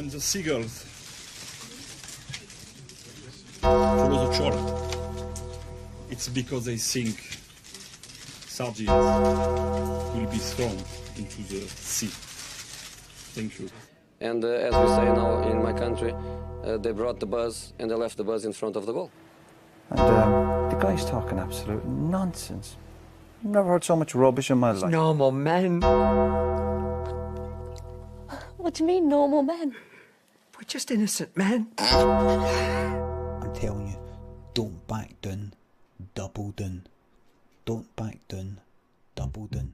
and the seagulls follow the shore. It's because they think sardines will be thrown into the sea. Thank you. And as we say now in my country, they brought the bus and they left the bus in front of the goal. And the guy's talking absolute nonsense. Never heard so much rubbish in my life. Normal men. What do you mean, normal men? We're just innocent men. I'm telling you, don't back down, double down. Don't back down, double down.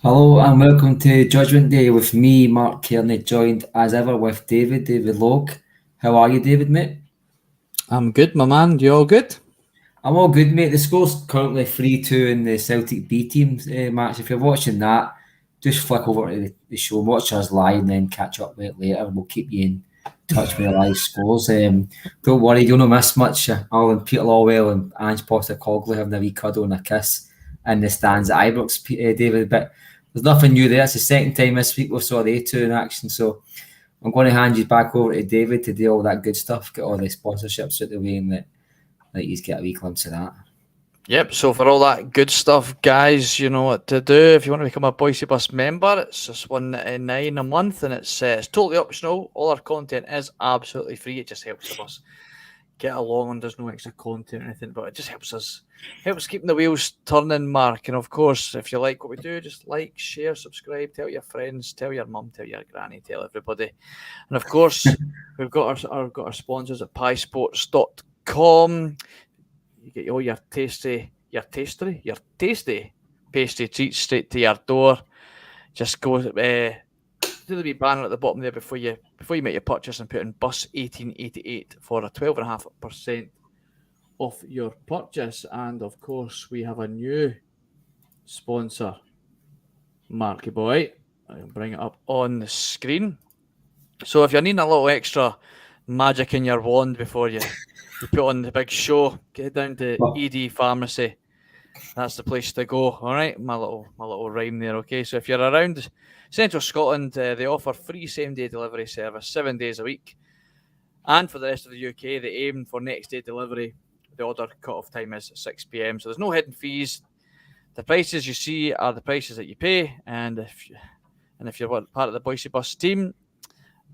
Hello and welcome to Judgement Day with me, Mark Kearney, joined as ever with David Logue. How are you, David, mate? I'm good, my man. You all good? I'm all good, mate. The score's currently 3-2 in the Celtic B team match. If you're watching that, just flick over to the show, watch us live and then catch up with it later. We'll keep you in touch with the live scores. Don't worry, you'll not miss much. Alan Peter Lawwell and Ange Postecoglou having a wee cuddle and a kiss in the stands at Ibrox, David, but there's nothing new there. It's the second time this week we saw the A2 in action, so I'm going to hand you back over to David to do all that good stuff, get all the sponsorships out the way, and that he's get a wee glimpse of that. Yep, so for all that good stuff, guys, you know what to do. If you want to become a Bhoycie Bus member, it's just $1.99 a month, and it's totally optional. All our content is absolutely free. It just helps us get along, and there's no extra content or anything, but it just helps keeping the wheels turning, Mark. And of course, if you like what we do, just like, share, subscribe, tell your friends, tell your mum, tell your granny, tell everybody. And of course, we've got our sponsors at piesports.com. You get all your tasty pastry treats straight to your door. Just go to the wee banner at the bottom there before you make your purchase and put in Bus 1888 for a 12.5% off your purchase. And of course, we have a new sponsor, Marky Boy. I'll bring it up on the screen. So if you're needing a little extra magic in your wand before you put on the big show, get down to ED Pharmacy. That's the place to go. All right, my little rhyme there. Okay, so if you're around Central Scotland, they offer free same-day delivery service 7 days a week, and for the rest of the UK, they aim for next-day delivery. The order cut-off time is 6 p.m. So there's no hidden fees. The prices you see are the prices that you pay, and if you're part of the Bhoycie Bus team,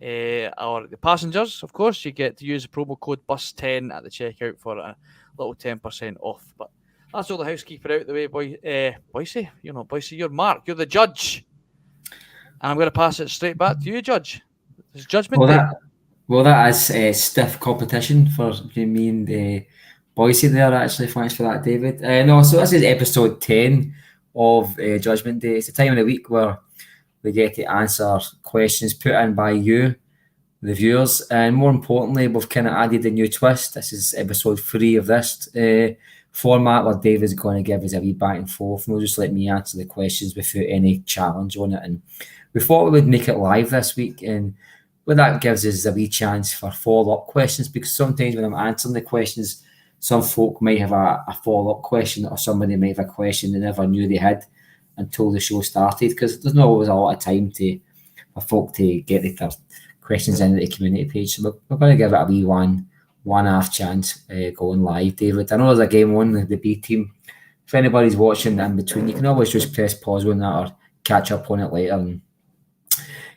or the passengers, of course, you get to use the promo code BUS10 at the checkout for a little 10% off. But that's all the housekeeping out the way, Bhoycie. Bhoycie, you're Mark, you're the judge. And I'm going to pass it straight back to you, Judge. It's Judgment Day. That is stiff competition for me and Bhoycie there, actually. Thanks for that, David. So this is episode 10 of Judgement Day. It's the time of the week where we get to answer questions put in by you, the viewers, and more importantly, we've kind of added a new twist. This is episode 3 of this format where David's going to give us a wee back and forth, and we'll just let me answer the questions without any challenge on it. And we thought we would make it live this week, and what that gives us a wee chance for follow-up questions, because sometimes when I'm answering the questions, some folk might have a follow-up question, or somebody might have a question they never knew they had until the show started, because there's not always a lot of time for folk to get their questions in the community page. So we're going to give it a wee one-half chance going live, David. I know there's a game on the B team. If anybody's watching in between, you can always just press pause on that or catch up on it later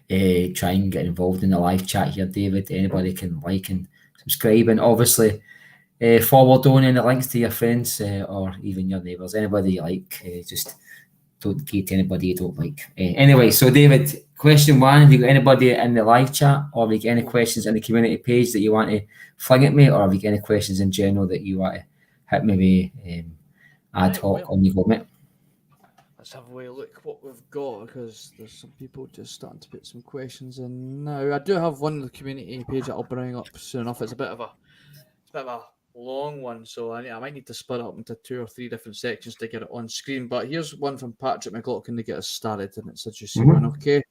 and try and get involved in the live chat here, David. Anybody can like and subscribe, and obviously forward on any links to your friends or even your neighbours. Anybody you like, just don't give to anybody you don't like. Anyway, so David, question 1, have you got anybody in the live chat, or have you got any questions in the community page that you want to fling at me, or have you got any questions in general that you want to hit maybe ad hoc on the go, mate? Let's have a wee look what we've got, because there's some people just starting to put some questions in now. I do have one in the community page that I'll bring up soon enough. It's a bit of a long one, so I might need to split it up into 2 or 3 different sections to get it on screen. But here's one from Patrick McLaughlin to get us started, and it's a juicy one. Okay,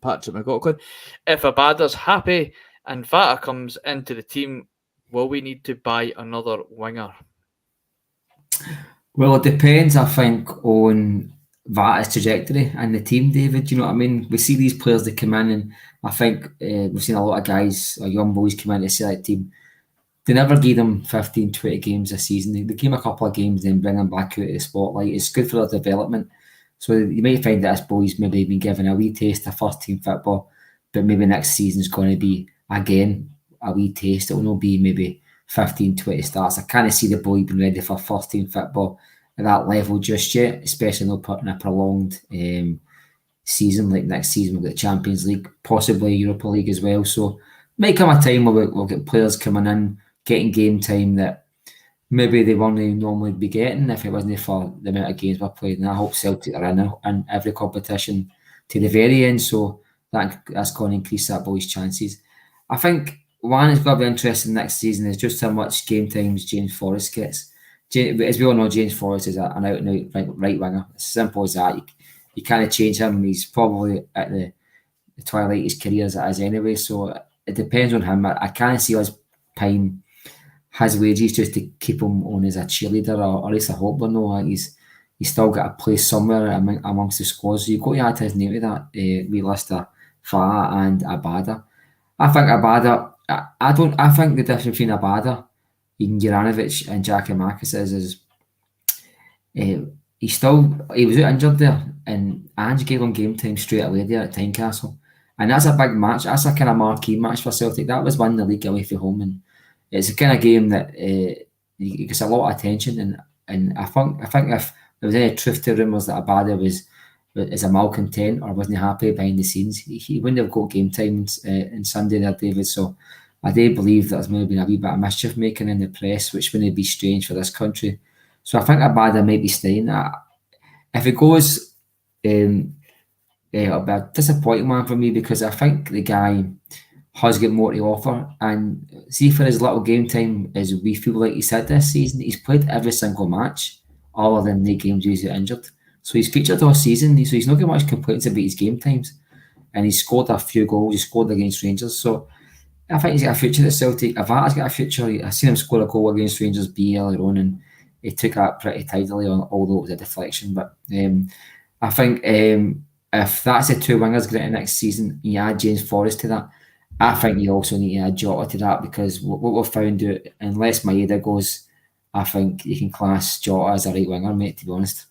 Patrick McLaughlin: if Abada's happy and Vata comes into the team, will we need to buy another winger? Well, it depends, I think, on Vata's trajectory and the team, David. You know what I mean? We see these players that come in, and I think we've seen a lot of guys or young boys come into the Celtic team. They never give them 15, 20 games a season. They give them a couple of games, then bring them back out of the spotlight. It's good for their development. So you might find that this boy's maybe been given a wee taste of first team football, but maybe next season's going to be, again, a wee taste. It will not be maybe 15, 20 starts. I can't see the boy being ready for first team football at that level just yet, especially not in a prolonged season like next season. We've got the Champions League, possibly Europa League as well. So might come a time where we'll get players coming in, getting game time that maybe they wouldn't normally be getting if it wasn't for the amount of games we're playing. And I hope Celtic are in every competition to the very end, so that's going to increase that boy's chances. I think one is going to be interesting next season is just how much game times James Forrest gets. As we all know, James Forrest is an out-and-out right winger. It's as simple as that. You can't change him. He's probably at the twilight of his career as it is anyway, so it depends on him. I can't see us paying his wages just to keep him on as a cheerleader, or at least I hope we know he's still got a place somewhere amongst the squads. So you've got to add his name to that wee list of Fa and Abada. I think Abada, I think the difference between Abada, even Juranovic and Giakoumakis is he was out injured there, and Ange gave him game time straight away there at Tynecastle. And that's a big match. That's a kind of marquee match for Celtic. That was winning the league away from home, and it's a kind of game that gets a lot of attention. And I think if there was any truth to rumours that Abada was a malcontent or wasn't happy behind the scenes, he wouldn't have got game time in Sunday there, David. So I do believe there's maybe been a wee bit of mischief making in the press, which wouldn't be strange for this country. So I think Abada might be staying. If it goes, it'll be a disappointing one for me, because I think the guy has got more to offer. And see, for his little game time, as we feel like he's had this season, he's played every single match other than the games he's injured. So he's featured all season, so he's not got much complaints about his game times. And he's scored a few goals, he scored against Rangers. So I think he's got a future at Celtic. Avata's got a future. I've seen him score a goal against Rangers B earlier on, and he took that pretty tidily, although it was a deflection. But I think if that's the 2 wingers getting next season, you add James Forrest to that, I think you also need to add Jota to that, because what we've found out, unless Maida goes, I think you can class Jota as a right winger, mate, to be honest.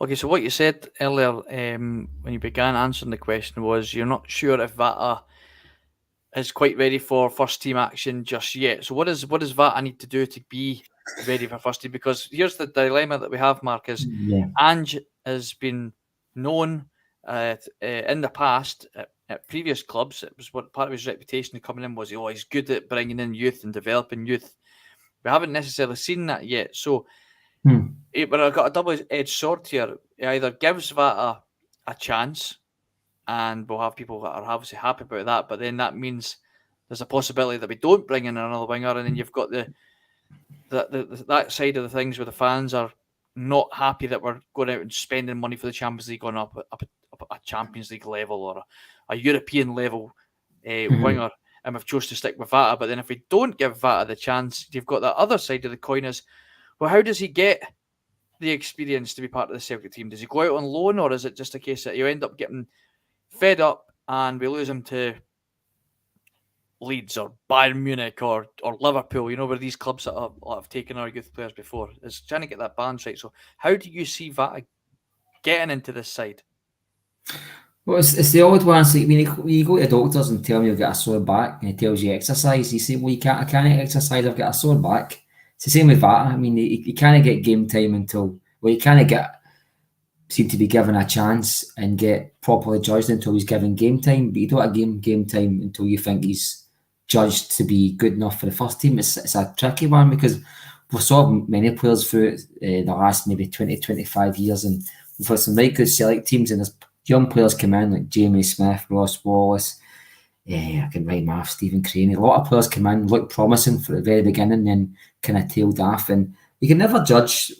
Okay, so what you said earlier when you began answering the question was you're not sure if Vata is quite ready for first team action just yet. So what does Vata need to do to be ready for first team? Because here's the dilemma that we have, Mark, is Ange has been known in the past at previous clubs. It was what part of his reputation coming in was he's good at bringing in youth and developing youth. We haven't necessarily seen that yet. So But I've got a double-edged sword here. It either gives Vata a chance, and we'll have people that are obviously happy about that, but then that means there's a possibility that we don't bring in another winger, and then you've got that side of the things where the fans are not happy that we're going out and spending money for the Champions League on up a Champions League level or a European level winger, and we've chose to stick with Vata. But then if we don't give Vata the chance, you've got that other side of the coin is, well, how does he get the experience to be part of the Celtic team? Does he go out on loan, or is it just a case that you end up getting fed up and we lose him to Leeds or Bayern Munich or Liverpool, where these clubs that have taken our youth players before? Is trying to get that balance right. So how do you see Vata getting into this side? Well, it's the odd one. So when you go to doctors and tell them you've got a sore back, and he tells you exercise, you say, well, I can't exercise, I've got a sore back. It's the same with Vata. I mean, you can't get game time you can't seem to be given a chance and get properly judged until he's given game time, but you don't get game time until you think he's judged to be good enough for the first team. It's a tricky one because we've saw many players through the last maybe 20, 25 years, and we've had some very good Celtic teams, and there's young players come in like Jamie Smith, Ross Wallace, I can write math, Stephen Crane. A lot of players come in, look promising for the very beginning, then kind of tailed off, and you can never judge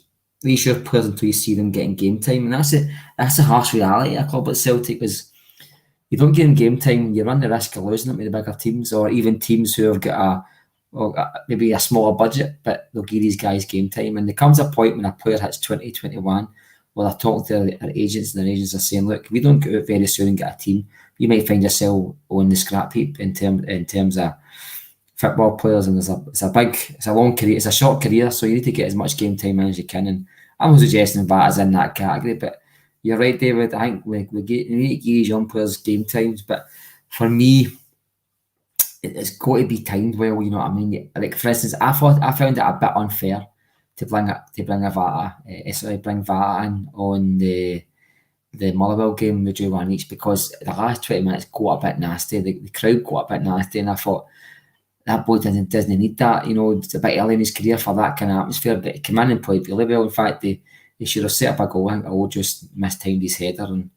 these your players until you see them getting game time, and that's a harsh reality at a club like Celtic. Is you don't give them game time, you run the risk of losing them to the bigger teams, or even teams who have got maybe a smaller budget, but they'll give these guys game time. And there comes a point when a player hits 20, 21, well, they're talking to their agents, and their agents are saying, look, if we don't get out very soon and get a team, you might find yourself on the scrap heap in terms of football players. And it's a long career, it's a short career, so you need to get as much game time in as you can. And I'm not suggesting that is in that category, but you're right, David. I think we need to give these young players game times, but for me, it's got to be timed well. You know what I mean? Like, for instance, I found it a bit unfair to bring Vata in on the Motherwell game, the drew 1 each, because the last 20 minutes got a bit nasty. The crowd got a bit nasty, and I thought that boy doesn't need that. It's a bit early in his career for that kind of atmosphere, but he came in and played really well. In fact, they should have set up a goal. I think All just mistimed his header, and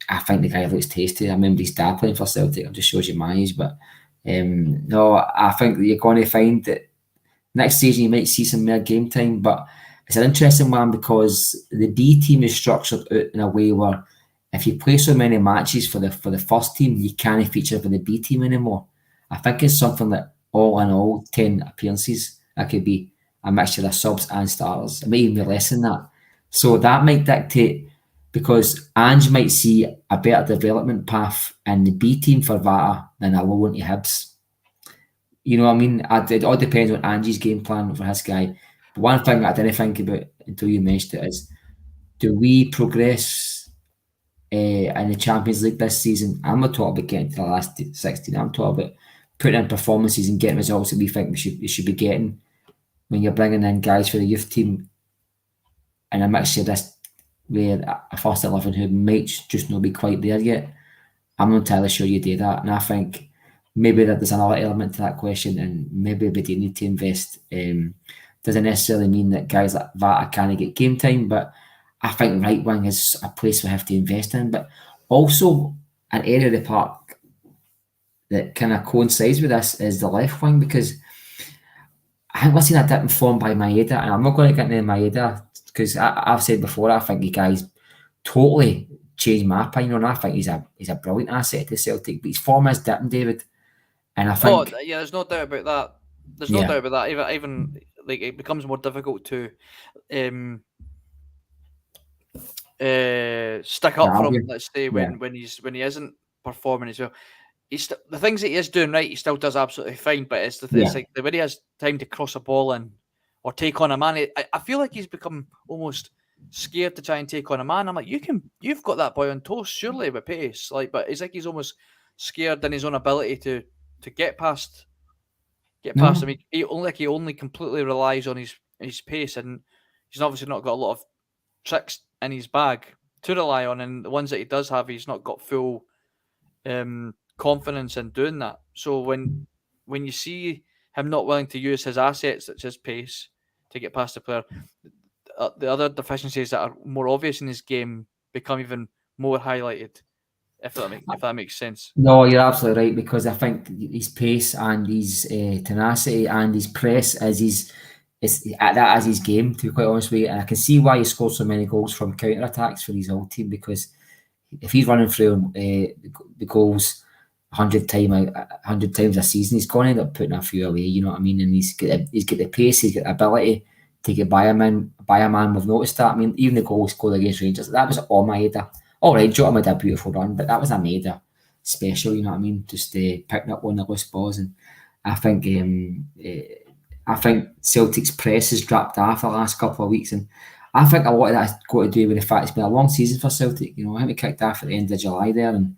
I think the guy looks tasty. I remember his dad playing for Celtic. It just shows you my age, but no, I think that you're going to find that next season you might see some more game time, but it's an interesting one because the B team is structured out in a way where if you play so many matches for the first team, you can't feature for the B team anymore. I think it's something that all in all, 10 appearances, that could be a mixture of subs and starters. It might even be less than that. So that might dictate, because Ange might see a better development path in the B team for Vata than a loan to Hibs. You know what I mean? It all depends on Ange's game plan for his guy. But one thing I didn't think about until you mentioned it is, do we progress in the Champions League this season? I'm not talking about getting to the last 16. I'm talking about putting in performances and getting results that we think we should be getting when you're bringing in guys for the youth team in a mixture of this, where a first 11 who might just not be quite there yet. I'm not entirely sure you do that, and I think maybe that there's another element to that question, and maybe we do need to invest. Doesn't necessarily mean that guys like Vata can't get game time, but I think right wing is a place we have to invest in. But also an area of the park that kind of coincides with this is the left wing, because I think we're seeing a dip in form by Maida, and I'm not going to get into Maida because I've said before, I think you guys totally changed my opinion on. I think he's a brilliant asset to Celtic, but his form is dipping, David. And I think, there's no doubt about that. There's no doubt about that. Even like, it becomes more difficult to stick up for him. Let's say when he isn't performing as well. The things that he is doing right, he still does absolutely fine. But it's like the way he has time to cross a ball in or take on a man. I feel like he's become almost scared to try and take on a man. I'm like, you've got that boy on toast, surely, with pace. Like, but it's like he's almost scared in his own ability to get past. I mean, he only completely relies on his pace, and he's obviously not got a lot of tricks in his bag to rely on. And the ones that he does have, he's not got full confidence in doing that. So when you see him not willing to use his assets, such as pace, to get past the player, the other deficiencies that are more obvious in his game become even more highlighted. If that makes sense. No, you're absolutely right, because I think his pace and his tenacity and his press is his game, to be quite honest with you. And I can see why he scored so many goals from counter attacks for his old team, because if he's running through the goals 100 times a season, he's going to end up putting a few away. You know what I mean? And he's got the pace, he's got the ability to get by a man. We've noticed that. I mean, even the goal he scored against Rangers, that was all Maida. All right, Jota made a beautiful run, but that was a Maida special. You know what I mean? Just picking up one of the loose balls, and I think Celtic's press has dropped off the last couple of weeks, and I think a lot of that's got to do with the fact it's been a long season for Celtic. You know, I think we kicked off at the end of July there, and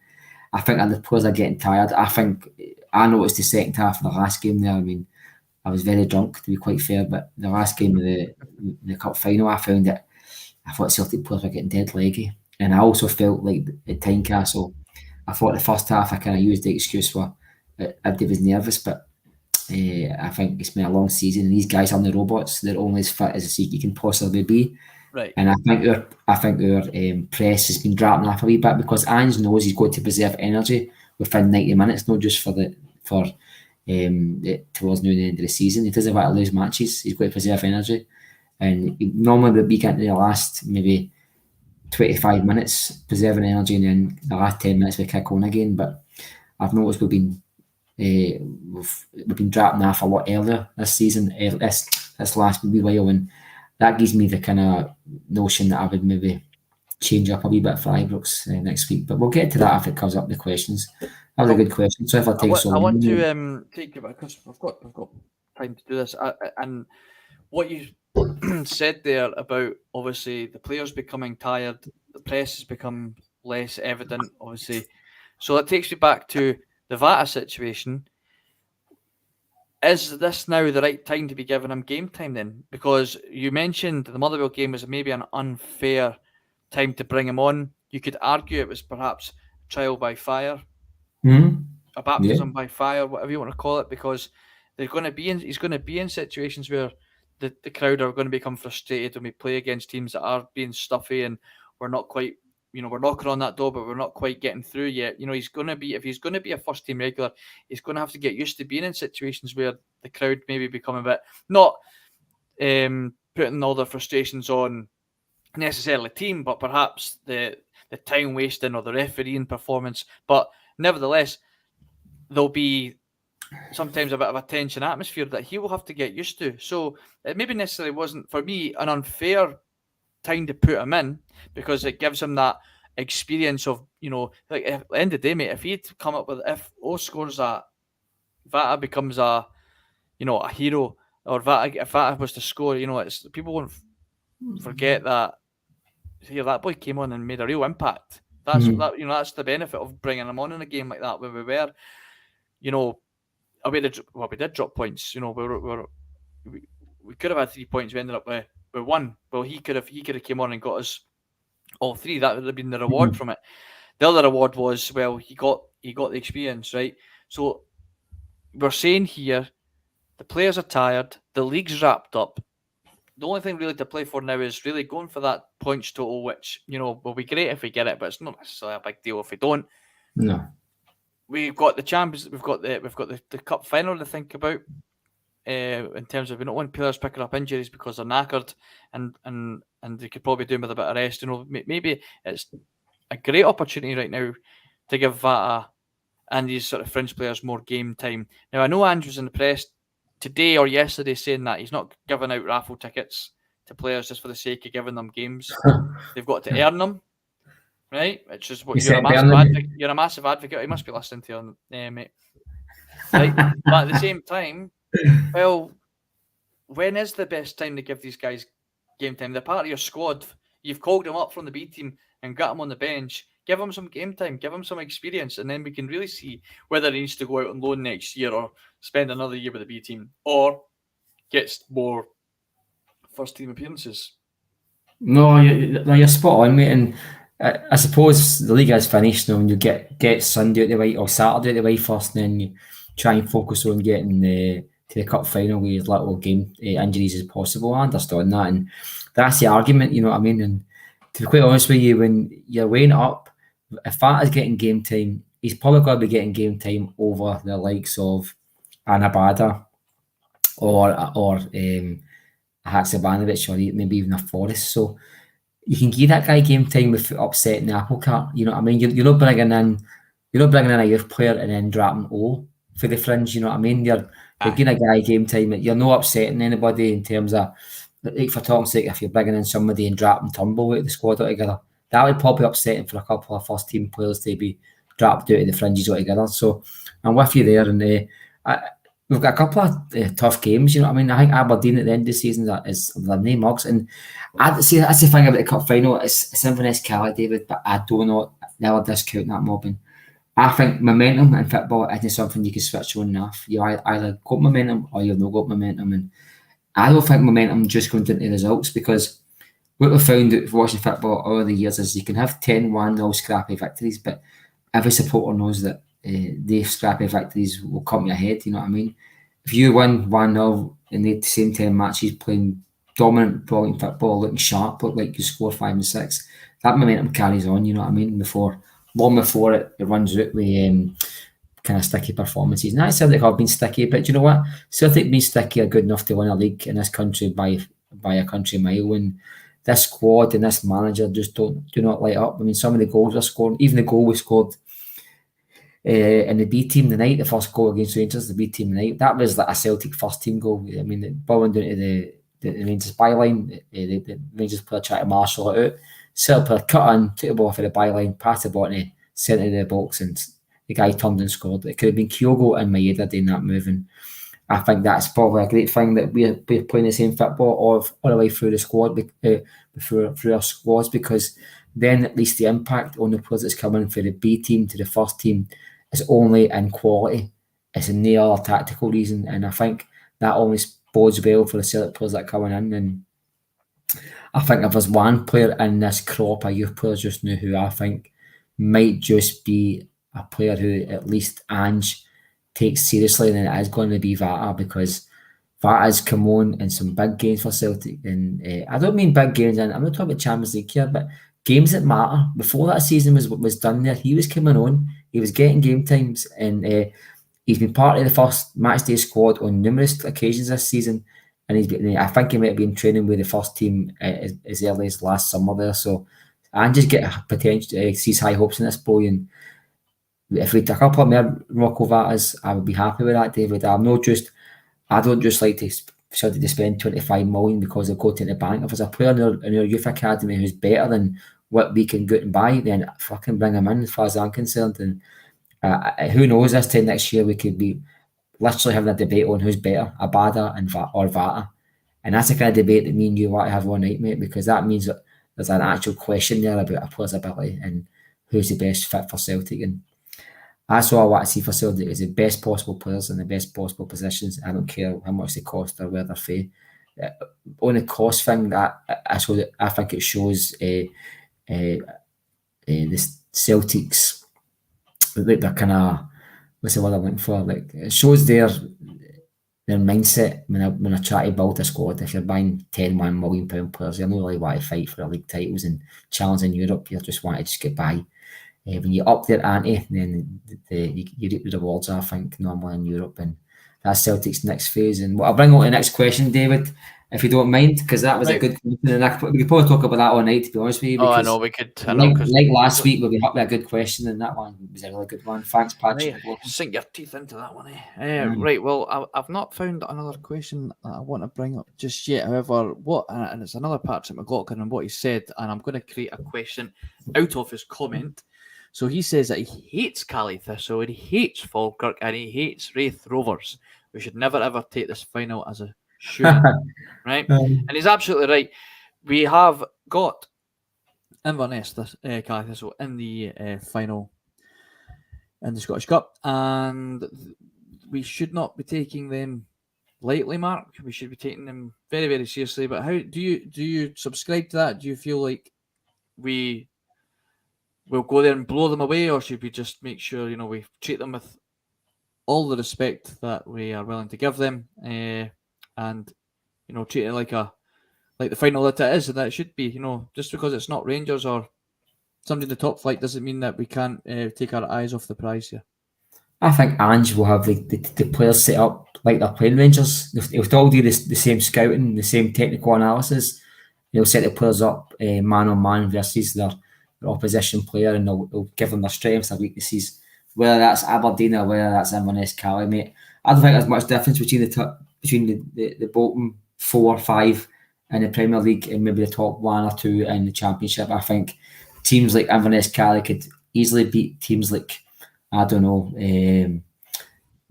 I think the players are getting tired. I think I noticed the second half of the last game there. I mean, I was very drunk, to be quite fair, but the last game of the cup final, I thought Celtic players were getting dead leggy. And I also felt like at Tynecastle, I thought the first half I kind of used the excuse for everybody was nervous, but I think it's been a long season, and these guys aren't the robots. They're only as fit as you can possibly be. Right. And I think our press has been dropping off a wee bit, because Ange knows he's got to preserve energy within 90 minutes, not just towards near the end of the season. He doesn't want to lose matches. He's got to preserve energy, and normally we'll be getting the last maybe 25 minutes preserving energy, and then the last 10 minutes we kick on again. But I've noticed we've been dropping off a lot earlier this season, this last wee while, and that gives me the kind of notion that I would maybe change up a wee bit for Ibrox next week. But we'll get to that if it comes up the questions. That was a good question. So if I take I want to take it, because I've got time to do this, and what you said there about obviously the players becoming tired, the press has become less evident, obviously. So that takes me back to the Vata situation. Is this now the right time to be giving him game time then? Because you mentioned the Motherwell game was maybe an unfair time to bring him on. You could argue it was perhaps trial by fire, a baptism by fire, whatever you want to call it, because he's going to be in situations where the crowd are going to become frustrated when we play against teams that are being stuffy and we're not quite, we're knocking on that door, but we're not quite getting through yet. If he's going to be a first team regular, he's going to have to get used to being in situations where the crowd maybe become a bit, not putting all their frustrations on necessarily team, but perhaps the time wasting or the refereeing performance. But nevertheless, there'll be sometimes a bit of a tension atmosphere that he will have to get used to. So it maybe necessarily wasn't, for me, an unfair time to put him in, because it gives him that experience of, like at the end of the day, mate, if he'd come up with, if O scores that, Vata becomes a hero, or if Vata was to score, it's, people won't forget that, here, that boy came on and made a real impact. That's that's the benefit of bringing him on in a game like that, where we were, we did drop points. We could have had 3 points. We ended up with one. Well, he could have came on and got us all three. That would have been the reward from it. The other reward was, well, he got the experience, right? So we're saying here, the players are tired. The league's wrapped up. The only thing really to play for now is really going for that points total, which will be great if we get it, but it's not necessarily a big deal if we don't. No. We've got the champions. We've got the cup final to think about. In terms of, we don't want players picking up injuries because they're knackered, and they could probably do with a bit of rest. Maybe it's a great opportunity right now to give Vata and these sort of fringe players more game time. Now, I know Andrew's in the press today or yesterday saying that he's not giving out raffle tickets to players just for the sake of giving them games. They've got to earn them, right? Which is what you're a massive advocate. He must be listening to you, mate. Right? But at the same time, well, when is the best time to give these guys game time? They're part of your squad. You've called them up from the B team and got them on the bench. Give them some game time. Give them some experience, and then we can really see whether he needs to go out on loan next year or spend another year with the B team or gets more first team appearances. No, you're spot on, mate. And I suppose the league has finished now, and you get Sunday out the way or Saturday out the way first, and then you try and focus on getting the to the cup final with as little game injuries as possible. I understand that, and that's the argument, you know what I mean? And to be quite honest with you, when you're weighing it up, if that is getting game time, he's probably going to be getting game time over the likes of Anabada or Haksabanovic, or maybe even a Forrest. So you can give that guy game time without upsetting the apple cart. You know what I mean? You're not bringing in a youth player and then dropping O for the fringe. You know what I mean? You're giving a guy game time. You're not upsetting anybody in terms of, like, for talking sake, if you're bringing in somebody and dropping Turnbull out of the squad altogether, that would probably upset him for a couple of first team players to be dropped out of the fringes altogether. So I'm with you there, and we've got a couple of tough games. You know what I mean? I think Aberdeen at the end of the season is their name mugs, and I see that's the thing about the cup final. It's Inverness Cali, David, but I do not never discount that mobbing. I think momentum in football isn't something you can switch on and off. You either got momentum or you've not got momentum, and I don't think momentum just comes into results, because what we've found out watching football over the years is you can have 10-1 scrappy victories, but every supporter knows that these scrappy victories will come to your head. You know what I mean? If you win 1-0 in the same 10 matches playing dominant, brilliant football, looking sharp, look like you score 5 and 6, that momentum carries on, you know what I mean? Long before it runs out with kind of sticky performances. And I Celtic have been sticky, but you know what? Celtic being sticky are good enough to win a league in this country by a country mile. And this squad and this manager just do not light up. I mean, some of the goals are scored, even the goal we scored in the B team tonight, the first goal against Rangers, the B team tonight, that was like a Celtic first team goal. I mean, it bowling down to the Rangers byline, the Rangers player tried to marshal it out. Celtic player cut in, took the ball for the byline, passed the ball to the centre of the box, and the guy turned and scored. It could have been Kyogo and Maida doing that move, and I think that's probably a great thing that we're playing the same football all the way through the squad, through our squads, because then at least the impact on the players that's coming from the B team to the first team is only in quality. It's in the other tactical reason, and I think that always bodes well for the Celtic players that are coming in. And I think if there's one player in this crop of youth players just now who I think might just be a player who at least Ange takes seriously, then it is going to be Vata, because Vata's come on in some big games for Celtic. And I don't mean big games, and I'm not talking about Champions League here, but games that matter. Before that season was done there, he was coming on, he was getting game times, and he's been part of the first matchday squad on numerous occasions this season. And I think he might have been training with the first team as early as last summer there. So I just get a potential, sees high hopes in this boy. And if we had a couple of more Rocco Vatas, I would be happy with that, David. I don't just like to spend 25 million because they'll go to the bank. If there's a player in our youth academy who's better than what we can go and buy, then fucking bring him in, as far as I'm concerned. And who knows, this time next year we could be literally having a debate on who's better, Abada or Vata. And that's the kind of debate that me and you want to have one night, mate, because that means that there's an actual question there about a player's ability and who's the best fit for Celtic. And that's all I want to see for Celtic, is the best possible players in the best possible positions. I don't care how much they cost or where they're from. On the cost thing, that I think it shows the Celtics, like they're kind of, what's the word I'm looking for? Like, it shows their mindset when I try to build a squad. If you're buying £10 million players, you're not really want to fight for the league titles and challenge in Europe. You just want to just get by. When you up their ante, then you reap the rewards, I think, normally in Europe. And that's Celtic's next phase. And I'll bring on to the next question, David, if you don't mind, because that was a good question. And we could probably talk about that all night, to be honest with you. Oh, I know, we could. Like last week, we had a good question, and that one was a really good one. Thanks, Patrick. Sink your teeth into that one, eh? Right, well, I've not found another question that I want to bring up just yet. However, and it's another Patrick McLaughlin and what he said, and I'm going to create a question out of his comment. So he says that he hates Cali Thistle, and he hates Falkirk, and he hates Wraith Rovers. We should never ever take this final as a shoot, right? And he's absolutely right. We have got Inverness, Cali Thistle, in the final in the Scottish Cup, and we should not be taking them lightly, Mark. We should be taking them very, very seriously. But how do you subscribe to that? Do you feel like we'll go there and blow them away, or should we just make sure we treat them with all the respect that we are willing to give them, and treat it like the final that it is, and that it should be. Just because it's not Rangers or somebody in the top flight doesn't mean that we can't take our eyes off the prize here. I think Ange will have the players set up like they're playing Rangers. He'll still do the same scouting, the same technical analysis. He'll set the players up man on man versus their opposition player, and he'll give them their strengths, their weaknesses. Whether that's Aberdeen or whether that's Inverness, Cali, mate, I don't think there's much difference between the bottom 4 or 5 in the Premier League and maybe the top 1 or 2 in the Championship. I think teams like Inverness, Cali could easily beat teams like, I don't know,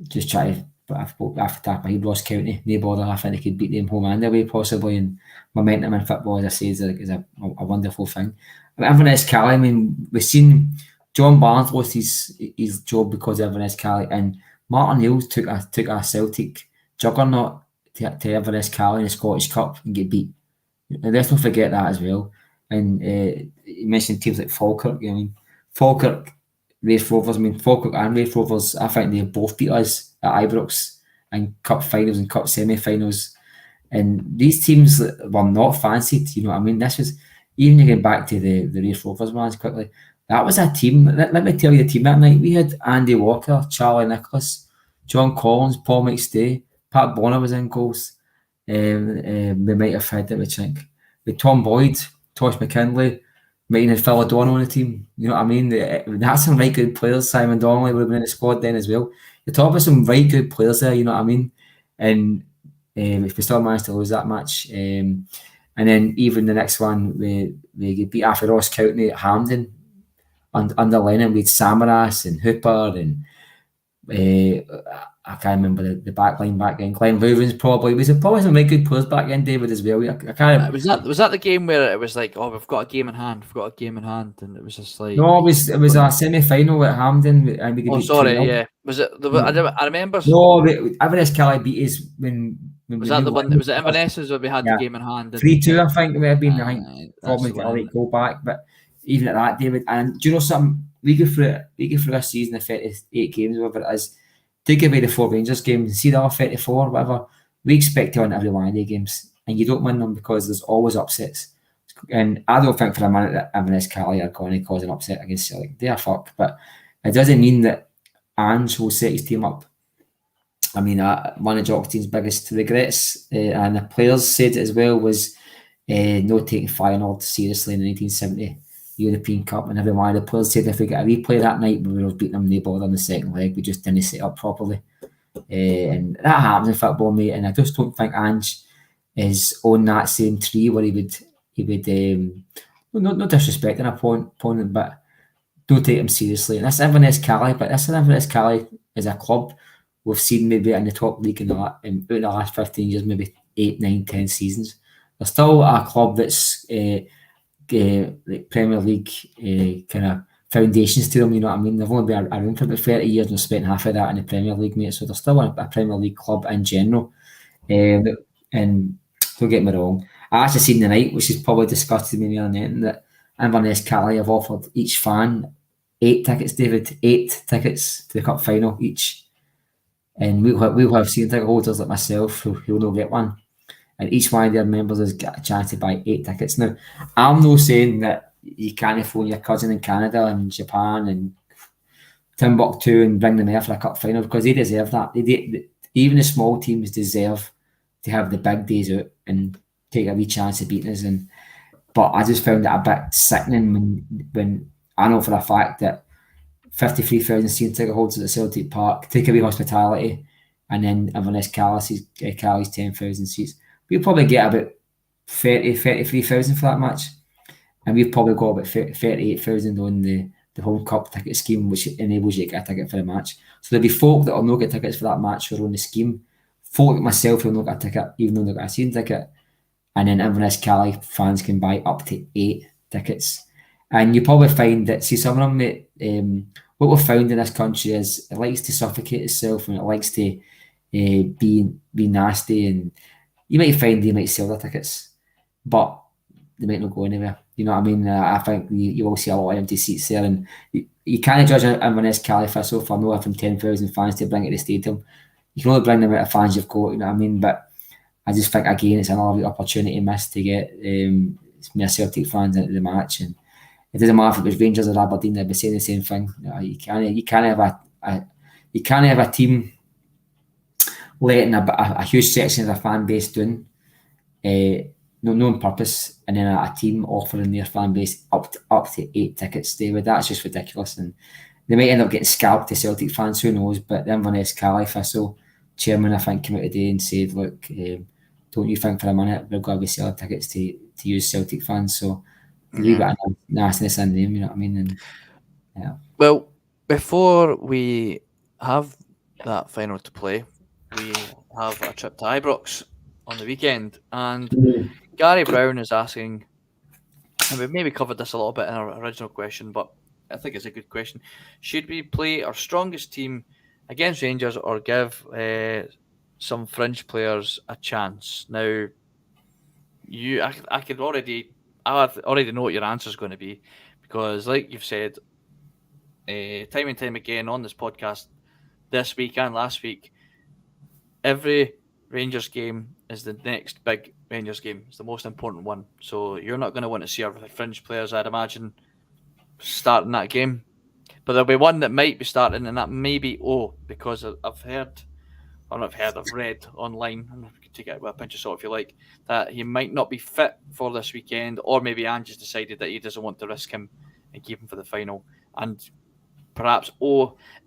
just try to after the top of my head, Ross County, no bother. I think they could beat them home and away possibly, and momentum in football, as I say, is a wonderful thing. I mean, Inverness, Cali, I mean, we've seen John Barnes lost his job because of Inverness, Cali, and Martin Neal took a Celtic juggernaut to Inverness, Cali in the Scottish Cup and get beat. And let's not forget that as well. And you mentioned teams like Falkirk. I mean, Falkirk, Raith Rovers. I mean, Falkirk and Raith Rovers, I think they both beat us at Ibrox in cup finals and cup semi-finals. And these teams were not fancied, you know what I mean? This was, even again back to the Raith Rovers ones quickly, that was a team. Let me tell you the team that night. We had Andy Walker, Charlie Nicholas, John Collins, Paul McStay, Pat Bonner was in goals. We might have had it, we think. With Tom Boyd, Tosh McKinley, might have Phil O'Donnell on the team. You know what I mean? That's some right good players. Simon Donnelly would have been in the squad then as well. You're talking about some right good players there, you know what I mean? And if we still managed to lose that match, and then even the next one, we get beat after Ross County at Hampden under Lennon with Samaras and Hooper and I can't remember the back line back then. Glenn Louvens probably some very good players back then, David, as well. I can't. Was that the game where it was like, oh, we've got a game in hand, and it was just like, no, it was a semi-final at Hampden, and we could beat 2-0. Yeah, was it? I remember. No, Inverness Cali beat us when was that the one? Was it Inverness where we had the game in hand? 3-2, I think it may have been. I think probably got a late goal back, but even at that, David. And do you know something? We go through this season of 38 games, whatever it is. Take away the 4 Rangers games and see the other 34, whatever. We expect to win every one of the games, and you don't win them because there's always upsets. And I don't think for a minute that Inverness Cali are going to cause an upset against Celtic. They are fucked, but it doesn't mean that Ange will set his team up. I mean, one of Jockstein's biggest regrets, and the players said it as well, was not taking Feyenoord seriously in the 1970 European Cup, and every one of the players said if we get a replay that night, we would have beaten them, no bother in the second leg. We just didn't set up properly, and that happens in football, mate. And I just don't think Ange is on that same tree where he would not disrespect an opponent, but don't take him seriously. And that's Inverness Cali, but this Inverness Cali is a club we've seen maybe in the top league in the last 15 years, maybe 8, 9, 10 seasons. They're still a club that's like Premier League kind of foundations to them, you know what I mean? They've only been around for about 30 years and spent half of that in the Premier League, mate. So they're still a Premier League club in general. And don't get me wrong, I actually seen the night, which has probably disgusted me more than anything, that Inverness Cali have offered each fan 8 tickets, David, 8 tickets to the cup final each. And we'll have season ticket holders like myself who'll not get one. And each one of their members has got a chance to buy 8 tickets. Now, I'm not saying that you can't phone your cousin in Canada and Japan and Timbuktu and bring them here for a cup final, because they deserve that. Even the small teams deserve to have the big days out and take a wee chance of beating us. But I just found it a bit sickening when I know for a fact that 53,000 season ticket holders at Celtic Park take away hospitality, and then Inverness Cali's 10,000 seats. We'll probably get about 33,000 for that match, and we've probably got about 38,000 on the home cup ticket scheme, which enables you to get a ticket for the match. So there'll be folk that will not get tickets for that match who are on the scheme, folk like myself who will not get a ticket even though they've got a season ticket, and then Inverness Cali fans can buy up to 8 tickets. And you probably find that, see, some of them, what we've found in this country is it likes to suffocate itself, and it likes to be nasty, and you might find they might sell their tickets, but they might not go anywhere. You know what I mean? I think you will see a lot of empty seats there, and you can't judge Inverness Califistle for no having 10,000 fans to bring it to the stadium. You can only bring the amount of fans you've got, you know what I mean? But I just think, again, it's another opportunity missed to get more Celtic fans into the match. And it doesn't matter if it was Rangers or Aberdeen, they'd be saying the same thing. You can't have a team letting a huge section of the fan base down, no on purpose, and then a team offering their fan base up to 8 tickets. That's just ridiculous, and they might end up getting scalped to Celtic fans. Who knows? But the Inverness Califistle chairman, I think, came out today and said, "Look, don't you think for a minute we're going to be selling tickets to use Celtic fans?" So a little bit of nastiness in them, you know what I mean? And yeah. Well, before we have that final to play, we have a trip to Ibrox on the weekend, and Gary Brown is asking, and we've maybe covered this a little bit in our original question, but I think it's a good question. Should we play our strongest team against Rangers or give some fringe players a chance? Now, I already know what your answer is going to be, because like you've said time and time again on this podcast this week and last week, every Rangers game is the next big Rangers game. It's the most important one. So you're not going to want to see our fringe players, I'd imagine, starting that game. But there'll be one that might be starting, and that may be because I've read online, and you can take it with a pinch of salt if you like, that he might not be fit for this weekend, or maybe Ange's decided that he doesn't want to risk him and keep him for the final. And perhaps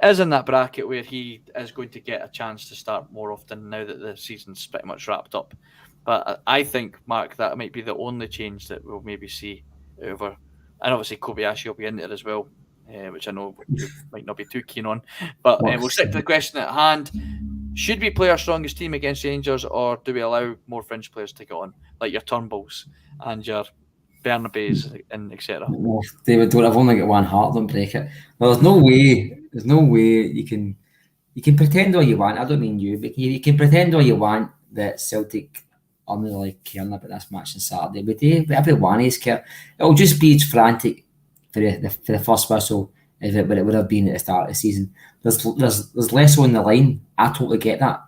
is in that bracket where he is going to get a chance to start more often now that the season's pretty much wrapped up. But I think, Mark, that might be the only change that we'll maybe see over. And obviously Kobayashi will be in there as well, which I know you might not be too keen on. But we'll stick to the question at hand. Should we play our strongest team against Rangers, or do we allow more fringe players to get on, like your Turnbulls and your Bernabes and etc.? David, I've only got one heart, don't break it. Well, there's no way you can pretend all you want. I don't mean you, but you can pretend all you want that Celtic are not like caring about this match on Saturday. But everyone is care. It'll just be as frantic for the first whistle as it would have been at the start of the season. There's less on the line. I totally get that.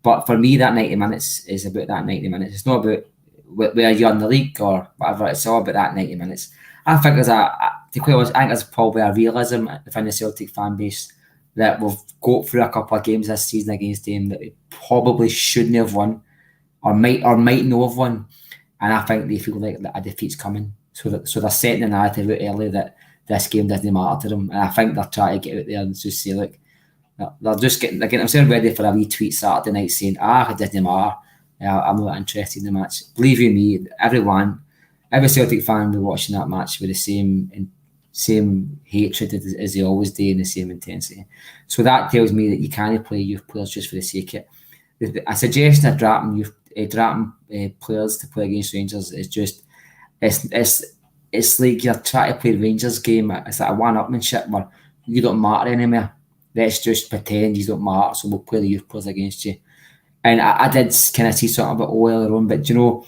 But for me, that 90 minutes is about that 90 minutes. It's not about where you're in the league or whatever. It's all about that 90 minutes. I think there's probably a realism within the Celtic fan base that we've got through a couple of games this season against them that we probably shouldn't have won, or might not have won. And I think they feel like a defeat's coming. So they're setting the narrative out early that this game doesn't matter to them. And I think they're trying to get out there and just say, look, they're just getting themselves ready for a wee tweet Saturday night saying, it doesn't matter. I'm not interested in the match. Believe you me, every Celtic fan will be watching that match with the same hatred as they always do, and the same intensity. So that tells me that you can't play youth players just for the sake of it. A suggestion of dropping players to play against Rangers is just it's like you're trying to play the Rangers game. It's like a one-upmanship where you don't matter anymore. Let's just pretend you don't matter, so we'll play the youth players against you. And I did kind of see something about earlier on, but Kyogo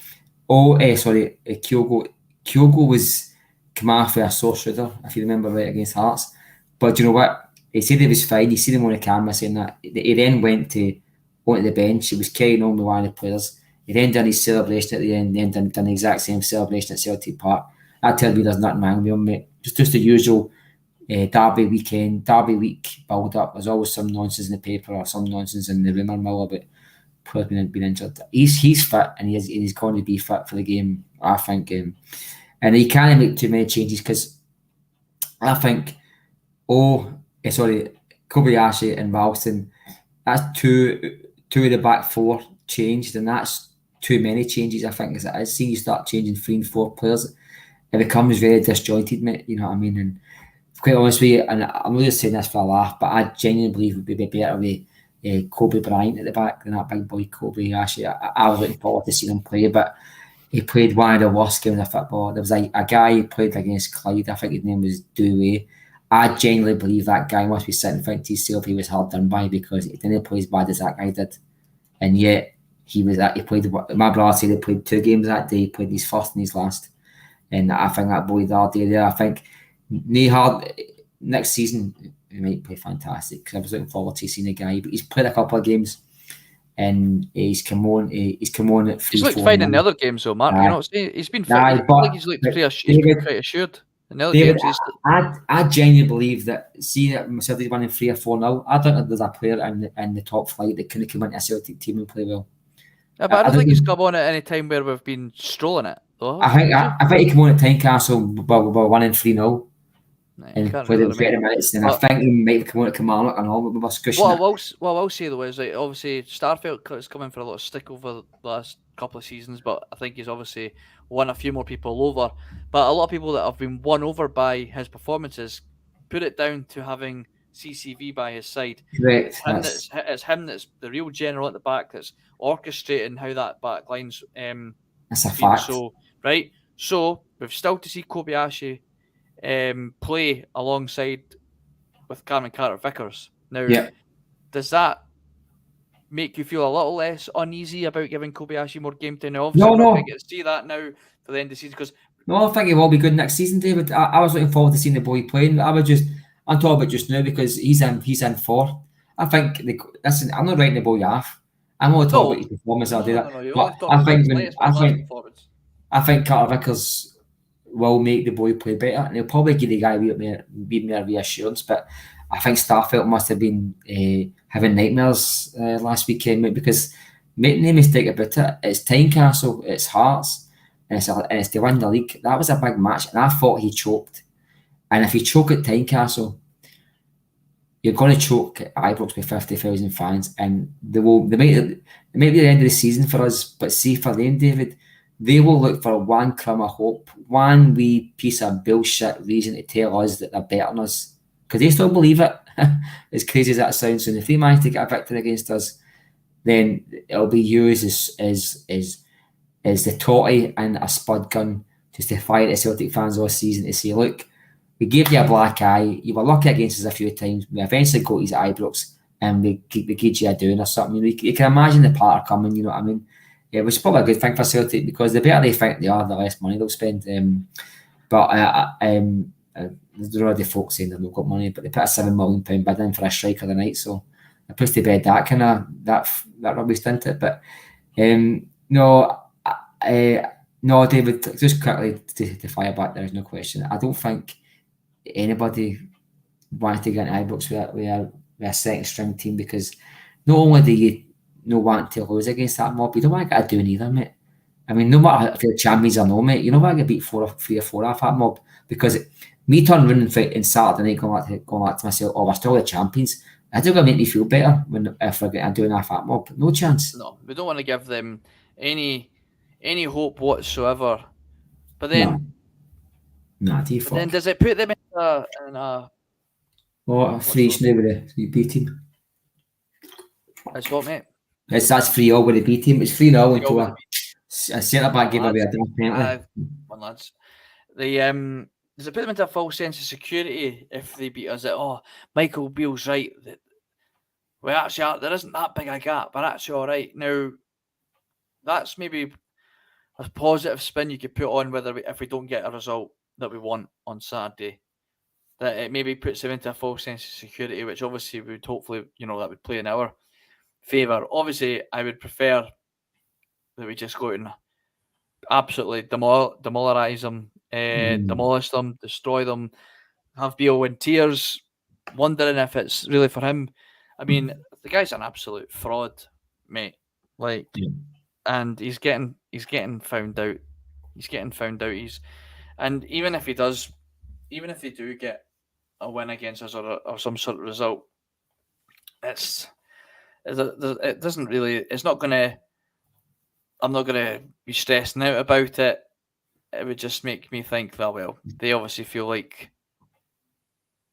was come off with a sore shoulder, if you remember right, against Hearts. But you know what? He said he was fine. You see him on the camera saying that. He then went onto the bench. He was carrying on with one of the players. He then done his celebration at the end, then done the exact same celebration at Celtic Park. That tells me there's nothing wrong with him, mate. Just the usual derby week build up. There's always some nonsense in the paper or some nonsense in the rumour mill about players being injured. He's fit, and he's going to be fit for the game, I think. And he can't make too many changes because I think Kobayashi and Ralston, that's two of the back four changed, and that's too many changes, I think, as it is. See, you start changing 3 and 4 players, it becomes very disjointed, mate. You know what I mean? And quite honestly, and I'm not just saying this for a laugh, but I genuinely believe it would be better with Kobe Bryant at the back than that big boy Kobayashi. I was looking forward to seeing him play, but he played one of the worst games of football. There was a guy who played against Clyde, I think his name was Douay. I genuinely believe that guy must be sitting thinking to himself he was hard done by because he didn't play as bad as that guy did. And yet, he played, my brother said he played 2 games that day, he played his first and his last. And I think that boy that day there, I think next season he might play fantastic because I was looking forward to seeing the guy. But he's played a couple of games and he's come on. He's come on at 3-4. He's looked fine in the other games, though, Mark. You know, he's been fit. I think he's looked he's been quite assured. In the other games, I genuinely believe that. See that Celtic winning 3 or 4-0. I don't think there's a player in the top flight that couldn't come into a Celtic team and play well. Yeah, but I don't think he's come on at any time where we've been strolling it, though. I think he came on at Tynecastle while winning 3-0 and played in 30 minutes. And I think he might have come on at Kilmarnock and all, but we were scushing what I'll say though is, like, obviously Starfelt is coming for a lot of stick over the last couple of seasons, but I think he's obviously won a few more people over. But a lot of people that have been won over by his performances put it down to having CCV by his side. Correct. It's him that's the real general at the back that's orchestrating how that back line's that's a fact. So we've still to see Kobayashi play alongside with Cameron Carter-Vickers. Now, does that make you feel a little less uneasy about giving Kobayashi more game time? Now, obviously, no. I get to see that now for the end of the season because no, I think he will be good next season, David. I was looking forward to seeing the boy playing. I'm talking about just now because he's in 4. I think I'm not writing the boy off. I'm only talking about his performance. I'll do that. I think Carter Vickers will make the boy play better, and he'll probably give the guy a bit more reassurance. But I think Starfelt must have been having nightmares last weekend, because make no mistake about it, it's Tynecastle, it's Hearts, and it's to win the league. That was a big match, and I thought he choked. And if you choke at Tynecastle, you're going to choke at Ibrox with 50,000 fans, and they might be the end of the season for us. But see, for them, David, they will look for one crumb of hope, one wee piece of bullshit reason to tell us that they're better than us, because they still believe it. As crazy as that sounds, and if they manage to get a victory against us, then it'll be used as the Poty and a spud gun just to fire at Celtic fans all season to say, look, we gave you a black eye, you were lucky against us a few times, we eventually got his Ibrox and we gave you a doing or something. You can imagine the patter coming, you know what I mean? Yeah, which is probably a good thing for Celtic, because the better they think they are, the less money they'll spend. There's already folks saying they've not got money, but they put a £7 million bid in for a striker the night, so I puts to bed that kind of that rubbish into it. But no, David, just quickly to fire back, there's no question. I don't think anybody wants to get an Ibrox with a second string team, because not only do you want to lose against that mob, you don't want to get a doing either, mate. I mean, no matter if you're champions or no, mate, you don't want to get beat 3 or 4 off that mob, because me turning around and fight in Saturday night going back to myself, we're still the champions. It's not going to make me feel better if we're getting doing off that mob. No chance. No, we don't want to give them any hope whatsoever. But then, then does it put them in a freeze now with the B team? That's what, mate. That's 3-0 with the B team. It's 3-0 into a centre back gave away a damn penalty. Lads. Does it put them into a false sense of security if they beat us? That Michael Beale's right. That we actually are, there isn't that big a gap. We're actually all right now. That's maybe a positive spin you could put on if we don't get a result that we want on Saturday. That it maybe puts them into a false sense of security, which obviously would hopefully, that would play in our favour. Obviously, I would prefer that we just go out and absolutely demolish them, demolish them, destroy them, have Beale in tears, wondering if it's really for him. I mean, the guy's an absolute fraud, mate. And he's getting found out. And even if they do get a win against us or some sort of result, it doesn't really. It's not gonna. I'm not gonna be stressing out about it. It would just make me think that, well, they obviously feel like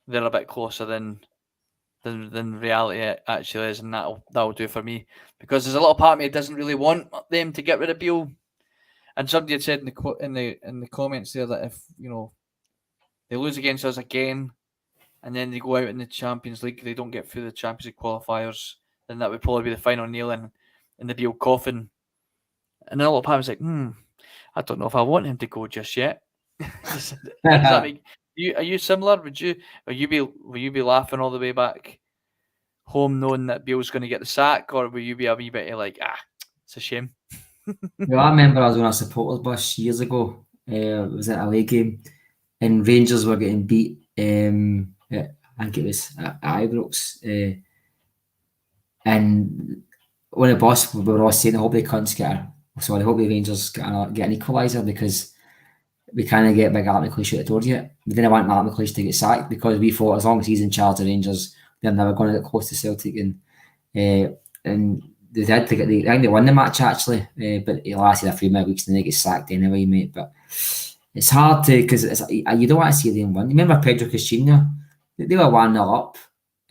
they're a bit closer than reality actually is, and that'll do for me, because there's a little part of me that doesn't really want them to get rid of Beale. And somebody had said in the comments there that if they lose against us again, and then they go out in the Champions League, they don't get through the Champions League qualifiers, then that would probably be the final nail in the Beale coffin. And then a lot of people was like, I don't know if I want him to go just yet. Does that Are you similar? Will you be laughing all the way back home knowing that Bale's going to get the sack, or will you be a wee bit like, it's a shame? Well, I remember I was on a supporters bus years ago. It was at a away game, and Rangers were getting beat. I think it was at Ibrox, and on the bus we were all saying, "I hope the cunts I hope the Rangers get an equaliser because we can't get big Art McLeish out the door yet." We didn't want Art McLeish to get sacked because we thought as long as he's in charge of Rangers, they're never going to get close to Celtic, and they did. I think they won the match actually, but it lasted a few more weeks and then they get sacked anyway, mate. But it's hard to because you don't want to see them win. Remember Pedro Caixinha? They were 1-0 up,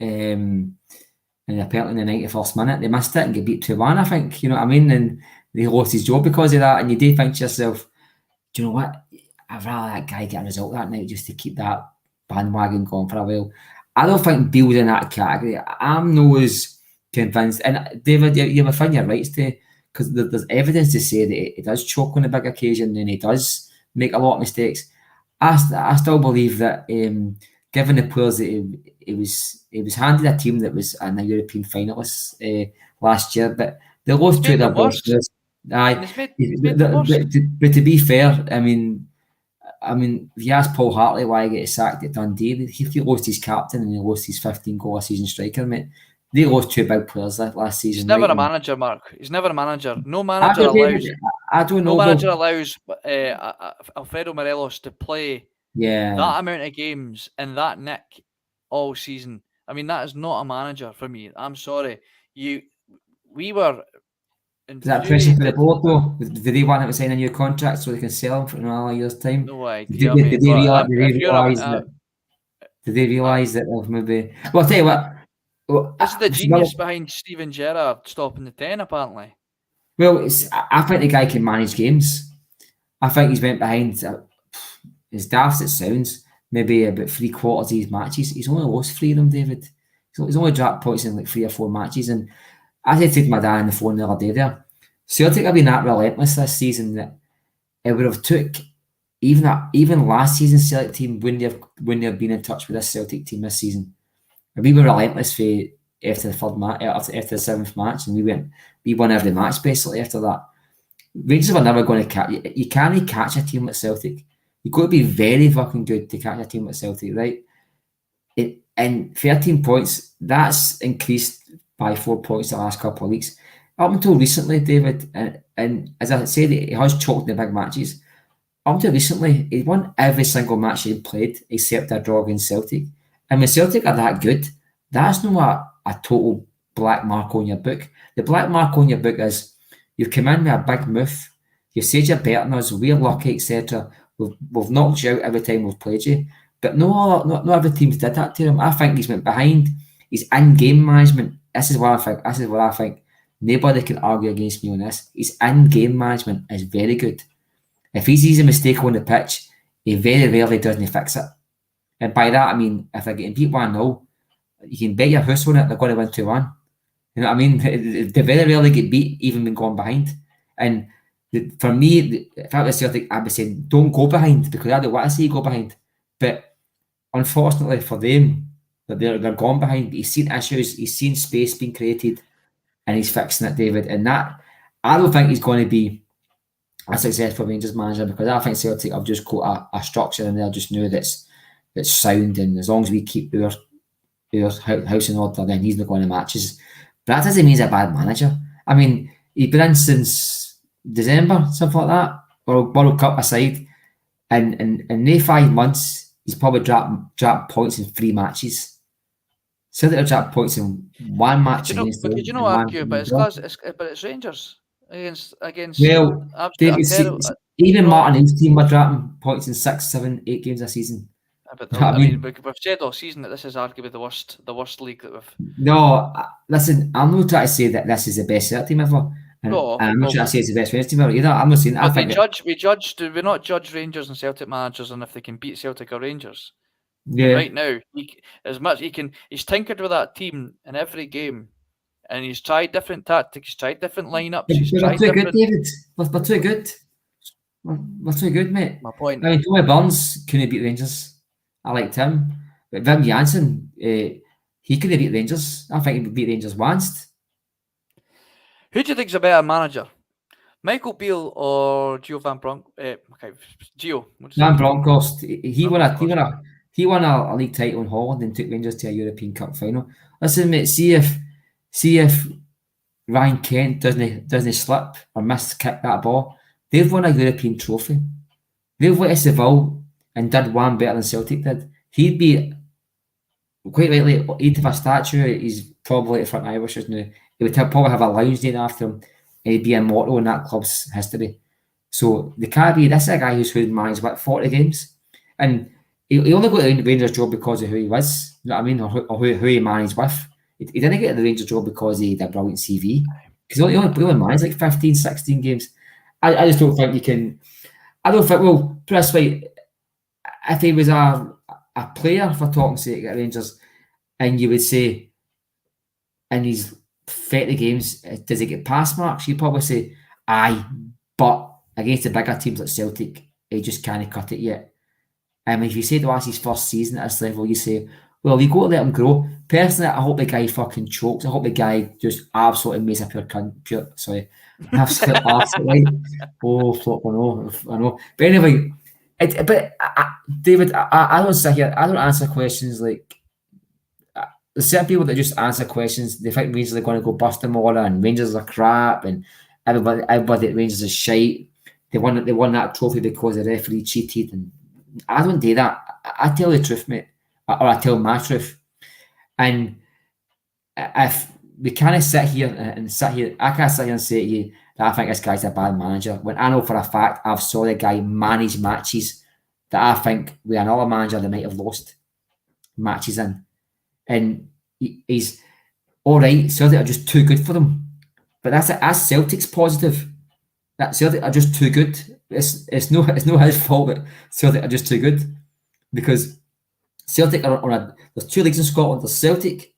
and apparently in the 91st minute they missed it and get beat 2-1. I think, you know what I mean, and he lost his job because of that. And you do think to yourself, do you know what? I'd rather that guy get a result that night just to keep that bandwagon going for a while. I don't think Bale's in that category. I'm not as convinced. And David, you have a find your rights to, because there's evidence to say that he does choke on a big occasion and he does make a lot of mistakes. I still believe that given the players that he was handed a team that was in a European finalist last year, but they lost two of their best players. But to be fair, I mean, if you ask Paul Hartley why he got sacked at Dundee, he lost his captain and he lost his 15-goal a season striker, mate. They lost two big players last season. He's never a manager, Mark. He's never a manager. No manager allows. I don't know. No manager allows Alfredo Morelos to play that amount of games in that nick all season. I mean, that is not a manager for me. I'm sorry. We were. Is that pressure for the board though? Did they want him to sign a new contract so they can sell him for another year's time? No idea. Did they realise that maybe? Well, I'll tell you what. This is the genius behind Steven Gerrard stopping the 10, apparently. Well, I think the guy can manage games. I think he's went behind, as daft as it sounds, maybe about 3/4 of his matches. He's only lost 3 of them, David. He's only dropped points in like 3 or 4 matches. And as I said to my dad on the phone the other day there, Celtic have been that relentless this season that it would have took, even last season's Celtic team wouldn't have been in touch with this Celtic team this season. We were relentless after the 3rd match, after the 7th match, and we won every match basically after that. Rangers were never going to catch. You can't catch a team like Celtic. You've got to be very fucking good to catch a team like Celtic, right? And 13 points, that's increased by 4 points the last couple of weeks. Up until recently, David, and as I said, he has choked in the big matches. Up until recently, he won every single match he played except a draw against Celtic. And when Celtic are that good, that's not a total black mark on your book. The black mark on your book is you've come in with a big move, you've said you're better than us, we're lucky, etc. We've knocked you out every time we've played you. But not every team's did that to him. I think he's went behind his in-game management. This is what I think. Nobody can argue against me on this. His in-game management is very good. If he sees a mistake on the pitch, he very rarely doesn't fix it. And by that, I mean, if they're getting beat 1-0, you can bet your house on it, they're going to win 2-1. You know what I mean? They very rarely get beat, even when going behind. And for me, if I was Celtic, I'd be saying, don't go behind, because I don't want to see you go behind. But unfortunately for them, they're gone behind. He's seen issues, he's seen space being created, and he's fixing it, David. And that, I don't think he's going to be a successful Rangers manager, because I think Celtic have just got a structure in there just now that's sound, and as long as we keep our house in order, then he's not going to matches. But that doesn't mean he's a bad manager. I mean, he's been in since December, something like that, or World Cup aside, and in the 5 months, he's probably dropped points in 3 matches. Celtic have dropped points in 1 match against them. Did you not argue? But it's Rangers against. Well, David, even Martin Hill's team were dropping points in 6, 7, 8 games a season. But I mean, we've said all season that this is arguably the worst league that we've. No, listen, I'm not trying to say that this is the best Celtic team ever. I'm not trying to say it's the best Rangers team ever either. I'm not saying. I think do we not judge Rangers and Celtic managers on if they can beat Celtic or Rangers? Yeah. Right now, he's tinkered with that team in every game, and he's tried different tactics, he's tried different lineups. We're too good, David. We're too good. We're too good, mate. My point. I mean, Tommy Burns couldn't beat Rangers. I liked him. But Wim Janssen, he could have beat Rangers. I think he beat Rangers once. Who do you think's a better manager? Michael Beale or Gio Van Bronckhorst? Gio. Van Bronckhorst. He won a league title in Holland and took Rangers to a European Cup final. Listen, mate. See if Ryan Kent doesn't slip or kick that ball. They've won a European trophy. They've went to Seville and did one better than Celtic did. He'd be quite rightly, he'd have a statue. He's probably at the front Irish now. He would probably have a lounge named after him, and he'd be immortal in that club's history. So the Caribbean, this is a guy who's managed 40 games, and he only got the Rangers job because of who he was. You know what I mean, or who he managed with. He didn't get the Rangers job because he had a brilliant CV. Because he only managed like 15, 16 games. I just don't think you can. I don't think. Well, put this way, if he was a player, for talking sake, at Rangers, and you would say, in these 30 games, does he get pass marks? You'd probably say, aye, but against the bigger teams like Celtic, he just can't cut it yet. If you say to us his first season at this level, you say, well, you got to let him grow. Personally, I hope the guy fucking chokes. I hope the guy just absolutely makes a pure cunt. Absolutely. Oh, flop, I know. But anyway, David, I don't sit here. I don't answer questions like. There's certain people that just answer questions. They think Rangers are going to go bust tomorrow, and Rangers are crap, and everybody at Rangers is shite. They won that trophy because the referee cheated, and I don't do that. I tell the truth, mate, or I tell my truth. And if we can't sit here, I can't sit here and say to you that I think this guy's a bad manager, when I know for a fact I've saw the guy manage matches that I think with another manager they might have lost matches in. And he's all right. Celtic are just too good for them, but that's Celtic's positive. That Celtic are just too good. It's no his fault that Celtic are just too good, because Celtic are on there's two leagues in Scotland. There's Celtic,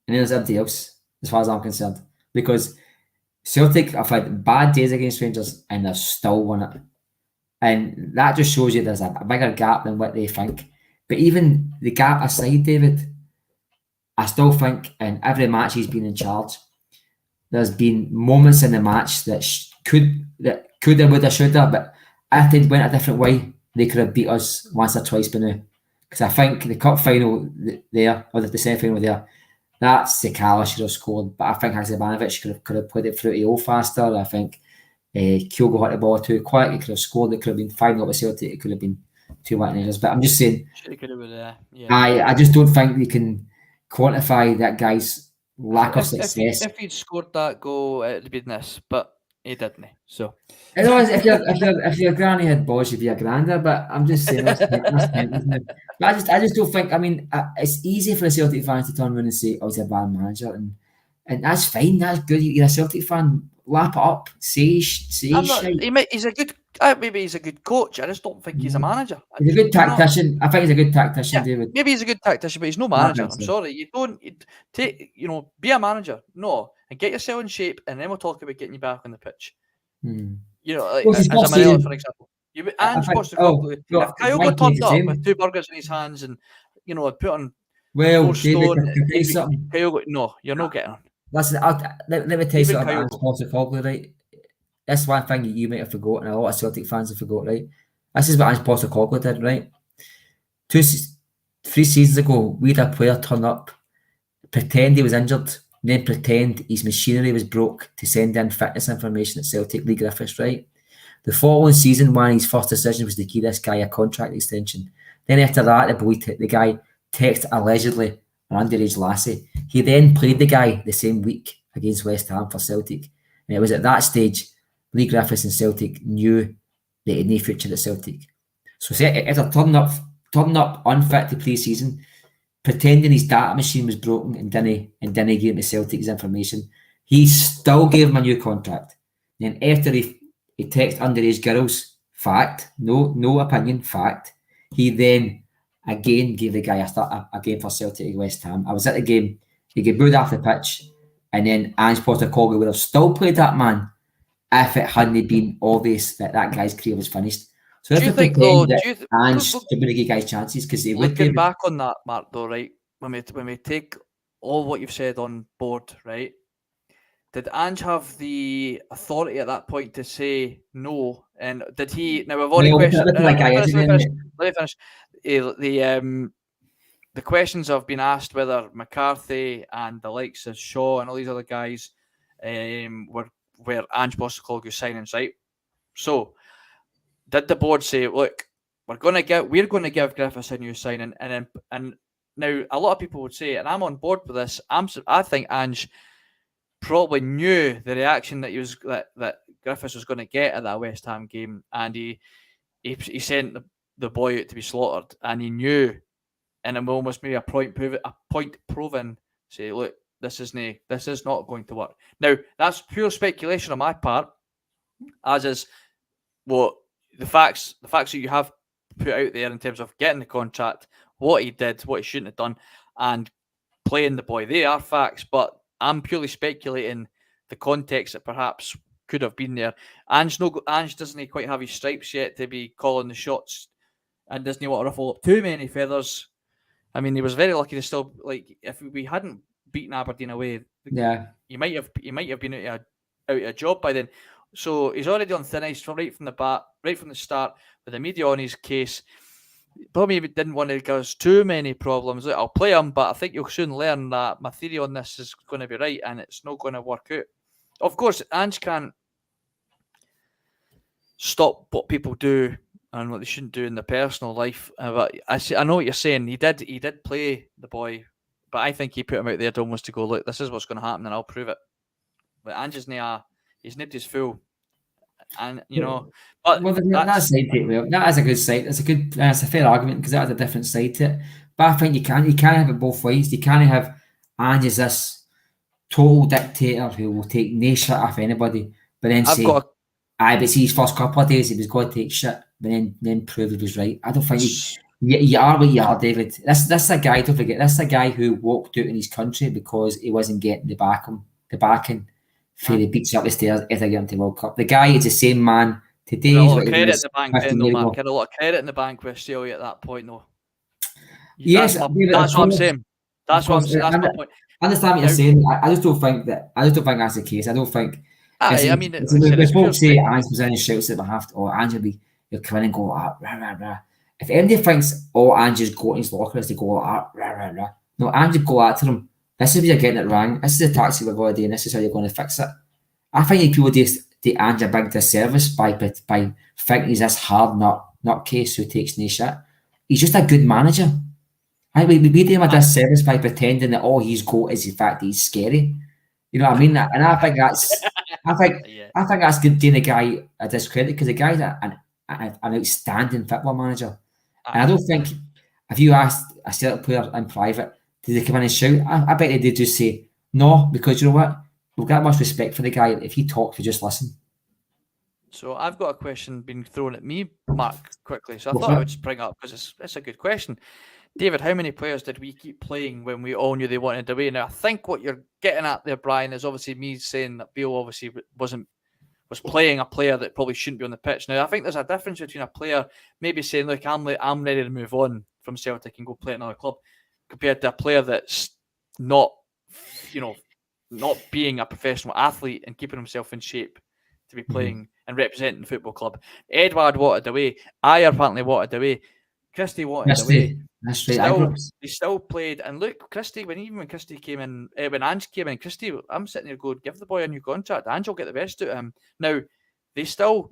and then there's everybody else, as far as I'm concerned. Because Celtic have had bad days against Rangers and they've still won it, and that just shows you there's a bigger gap than what they think. But even the gap aside, David, I still think in every match he's been in charge, there's been moments in the match that could have, would have, should have, but if they went a different way, they could have beat us once or twice by now. Because I think the cup final there, or the semi-final there, that's the Cala should have scored, but I think Haksabanovic could have played it through to faster. I think Kyogo hit the ball too quick. He could have scored. It could have been 5-0 with Celtic. It could have been 2-1 Rangers. But I'm just saying, I just don't think they can quantify that guy's lack of success. If he'd scored that goal, it'd be this, but he didn't. So if your granny had balls, you'd be a grander. But I'm just saying, that's isn't it? But I just don't think. I mean, it's easy for a Celtic fan to turn around and say, "Oh, he's a bad manager," and that's fine. That's good. You're a Celtic fan. Lap it up. Say he's a good. Maybe he's a good coach. I just don't think he's a manager. He's a good tactician. I think he's a good tactician, David. Maybe he's a good tactician, but he's no manager. I'm sorry. You don't be a manager. No, and get yourself in shape, and then we'll talk about getting you back on the pitch. You know, like, as a Manila, for example. If Kyogo turned up with 2 burgers in his hands and put on Kyogo, no, you're not getting on. Listen, let me tell you something about Poty, right? That's one thing you might have forgotten, a lot of Celtic fans have forgot, right? This is what Ange Postecoglou did, right? 3 seasons ago, we had a player turn up, pretend he was injured, then pretend his machinery was broke to send in fitness information at Celtic, Lee Griffiths, right? The following season, one of his first decisions was to give this guy a contract extension. Then after that, the guy texted allegedly an underage lassie. He then played the guy the same week against West Ham for Celtic. And it was at that stage Lee Griffiths and Celtic knew that he had no future at Celtic. So after turning up unfit to pre-season, pretending his data machine was broken and didn't give him Celtic's information, he still gave him a new contract. Then after he texted underage girls, fact, no opinion, fact, he then again gave the guy a game for Celtic at West Ham. I was at the game, he got booed off the pitch, and then Ange Postecoglou would have still played that man if it hadn't been obvious that guy's career was finished. So Do if you we think, pretend though, that do you th- Ange look- didn't give guys chances, because they would, looking David. back on that, Mark, though, right? When we take all what you've said on board, right? Did Ange have the authority at that point to say no? And did he? Now we've already No, questioned. look at that guy, isn't Let me he? finish. The questions have been asked whether McCarthy and the likes of Shaw and all these other guys were Ange Postecoglou's signings, right? So did the board say, look, we're going to give Griffiths a new signing, and now a lot of people would say, and I'm on board with this. I think Ange probably knew the reaction that Griffiths was going to get at that West Ham game, and he sent the boy out to be slaughtered, and he knew, and it almost made a point proven. Say, look, this is not going to work. Now that's pure speculation on my part, as is what the facts that you have put out there in terms of getting the contract, what he did, what he shouldn't have done, and playing the boy. They are facts, but I'm purely speculating the context that perhaps could have been there. Ange doesn't quite have his stripes yet to be calling the shots, and doesn't want to ruffle up too many feathers. I mean, he was very lucky to still, like, if we hadn't beaten Aberdeen away, Yeah. he might have been out of a job by then. So he's already on thin ice right from the start, with the media on his case. Probably didn't want to cause too many problems. I'll play him, but I think you'll soon learn that my theory on this is going to be right, and it's not going to work out. Of course, Ange can't stop what people do and what they shouldn't do in their personal life. But I know what you're saying. He did play the boy, but I think he put him out there almost to go, look, this is what's going to happen, and I'll prove it. But Ange's he's nipped his fool, and But that's that is a good side. That's a fair argument, because that has a different side to it. But I think you can't have it both ways. You can't have Ange as this total dictator who will take no shit off anybody, but then but see, his first couple of days he was going to take shit, but then prove he was right. I don't think you are what you are, David. This a guy. Don't forget, this is a guy who walked out in his country because he wasn't getting the backing for the beats up the stairs as I get into World Cup. The guy is the same man today. A lot of credit in the bank then, though, Mark. Had a lot of credit in the bank with Australia at that point, though. Yes, that's what I'm saying. That's what I'm saying. That's my point. I understand what you're saying. I just don't think that's the case. I don't think. I mean, the folks say Ange was in and shouts at behalf, or Ange will be, you'll come in and go, rah, rah, rah. If anybody thinks all Ange's got in his locker is to go, rah, rah, rah. No, Ange go out to them. This is where you're getting it wrong. This is the taxi we're going to do, and this is how you're going to fix it. I think people do Ange a big disservice by thinking he's this hard nut case who takes no shit. He's just a good manager. We do him a disservice by pretending that all he's got is the fact that he's scary. You know what I mean? And I think that's I think that's good doing the guy a discredit, because the guy's an outstanding football manager. And I don't think if you asked a Celtic player in private, did they come in and shout? I bet they did just say no, because you know what? We've got much respect for the guy. If he talks, we just listen. So I've got a question being thrown at me, Mark, quickly. So I thought I would just bring it up because it's a good question. David, how many players did we keep playing when we all knew they wanted away? Now, I think what you're getting at there, Brian, is obviously me saying that Beale obviously was playing a player that probably shouldn't be on the pitch. Now, I think there's a difference between a player maybe saying, look, I'm ready to move on from Celtic and go play at another club, compared to a player that's not being a professional athlete and keeping himself in shape to be playing and representing the football club. Edward wanted away. I apparently wanted away. Christie wanted away. That's right. He still played. And look, Christie, when Christie came in, when Ange came in, Christie, I'm sitting there going, give the boy a new contract. Ange will get the best out of him. Now, they still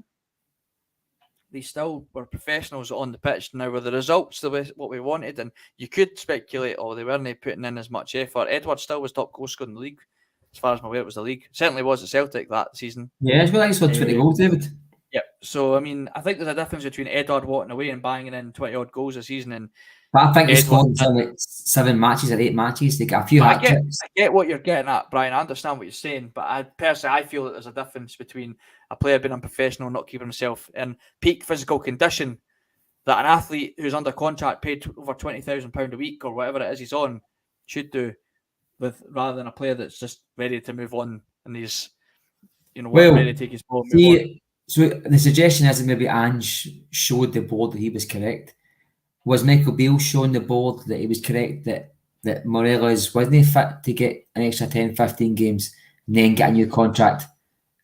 were professionals on the pitch. Now, were the results what we wanted? And you could speculate, they weren't putting in as much effort. Edward still was top goal scorer in the league. As far as I'm aware, it was the league. Certainly was at Celtic that season. Yeah, it's really nice for 20 goals, David. Yeah. So, I mean, I think there's a difference between Edward walking away and banging in 20-odd goals a season. But I think he scored in 7 matches or 8 matches. They got a few hat tricks. I get what you're getting at, Brian. I understand what you're saying. But I feel that there's a difference between a player being unprofessional, not keeping himself in peak physical condition, that an athlete who's under contract paid over £20,000 a week or whatever it is he's on should do, rather than a player that's just ready to move on and he's ready to take his ball and move on. So the suggestion is that maybe Ange showed the board that he was correct. Was Michael Beale showing the board that he was correct, that Morelos wasn't fit to get an extra 10, 15 games and then get a new contract?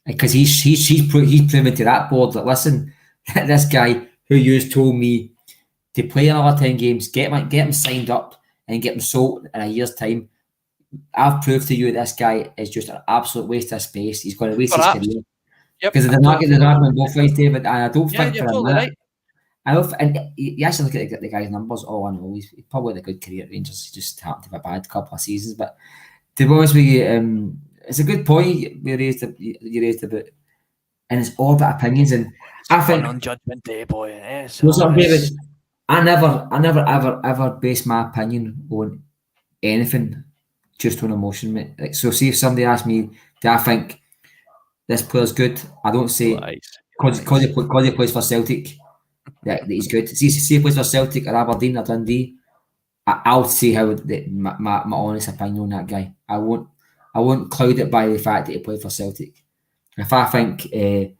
Because he's proven to that board that, listen, this guy who you told me to play another 10 games, get him signed up and get him sold in a year's time. I've proved to you that this guy is just an absolute waste of space. He's going to waste his career. Yep. Because there's an argument both ways, David, and I don't think you're for totally a right. minute. And you actually look at the guy's numbers. All I know, he's probably had a good career at Rangers. He just happened to have a bad couple of seasons. But to be honest with you, it's a good point you raised about, and it's all about opinions. And I think on Judgment Day, boy. Yes, David, I never ever base my opinion on anything just on emotion, mate. Like, so see if somebody asks me, do I think this player's good? I don't say because he plays for Celtic that he's good. See if he plays for Celtic or Aberdeen or Dundee, I'll say how my honest opinion on that guy. I won't cloud it by the fact that he played for Celtic. If I think the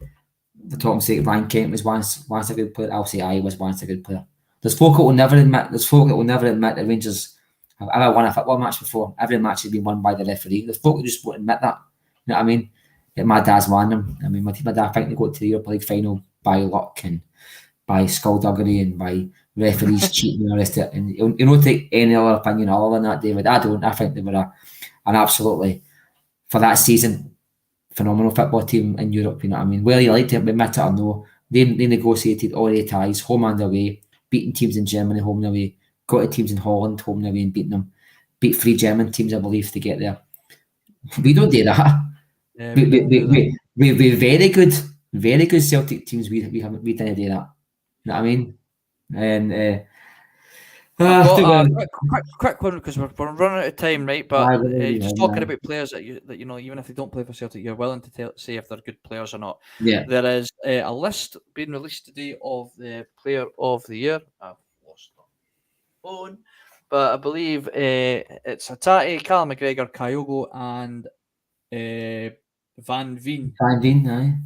top mistake Ryan Kent was once a good player, I'll say I was once a good player. There's folk that will never admit that Rangers have ever won a football match before. Every match has been won by the referee. There's folk that just won't admit that. You know what I mean? Like my dad's one of them. I mean, my dad, I think they got to the Europa League final by luck and by skullduggery and by referees cheating and the rest of it. And you don't take any other opinion other than that, David. I don't. I think they were an absolutely, for that season, phenomenal football team in Europe. You know what I mean? Whether you like to admit it or no, they negotiated all their ties, home and away, beating teams in Germany, home and away, got to teams in Holland, home and away, and beating them. Beat 3 German teams, I believe, to get there. We don't do that. Yeah, we're very good Celtic teams. We didn't do that. You know what I mean? And quick one, because we're running out of time, right? But just talking about players that you know, even if they don't play for Celtic, you're willing to say if they're good players or not. Yeah. There is a list being released today of the Player of the Year. I've lost my phone, but I believe it's Hatate, Callum McGregor, Kyogo, and Van Veen. Van Veen, aye.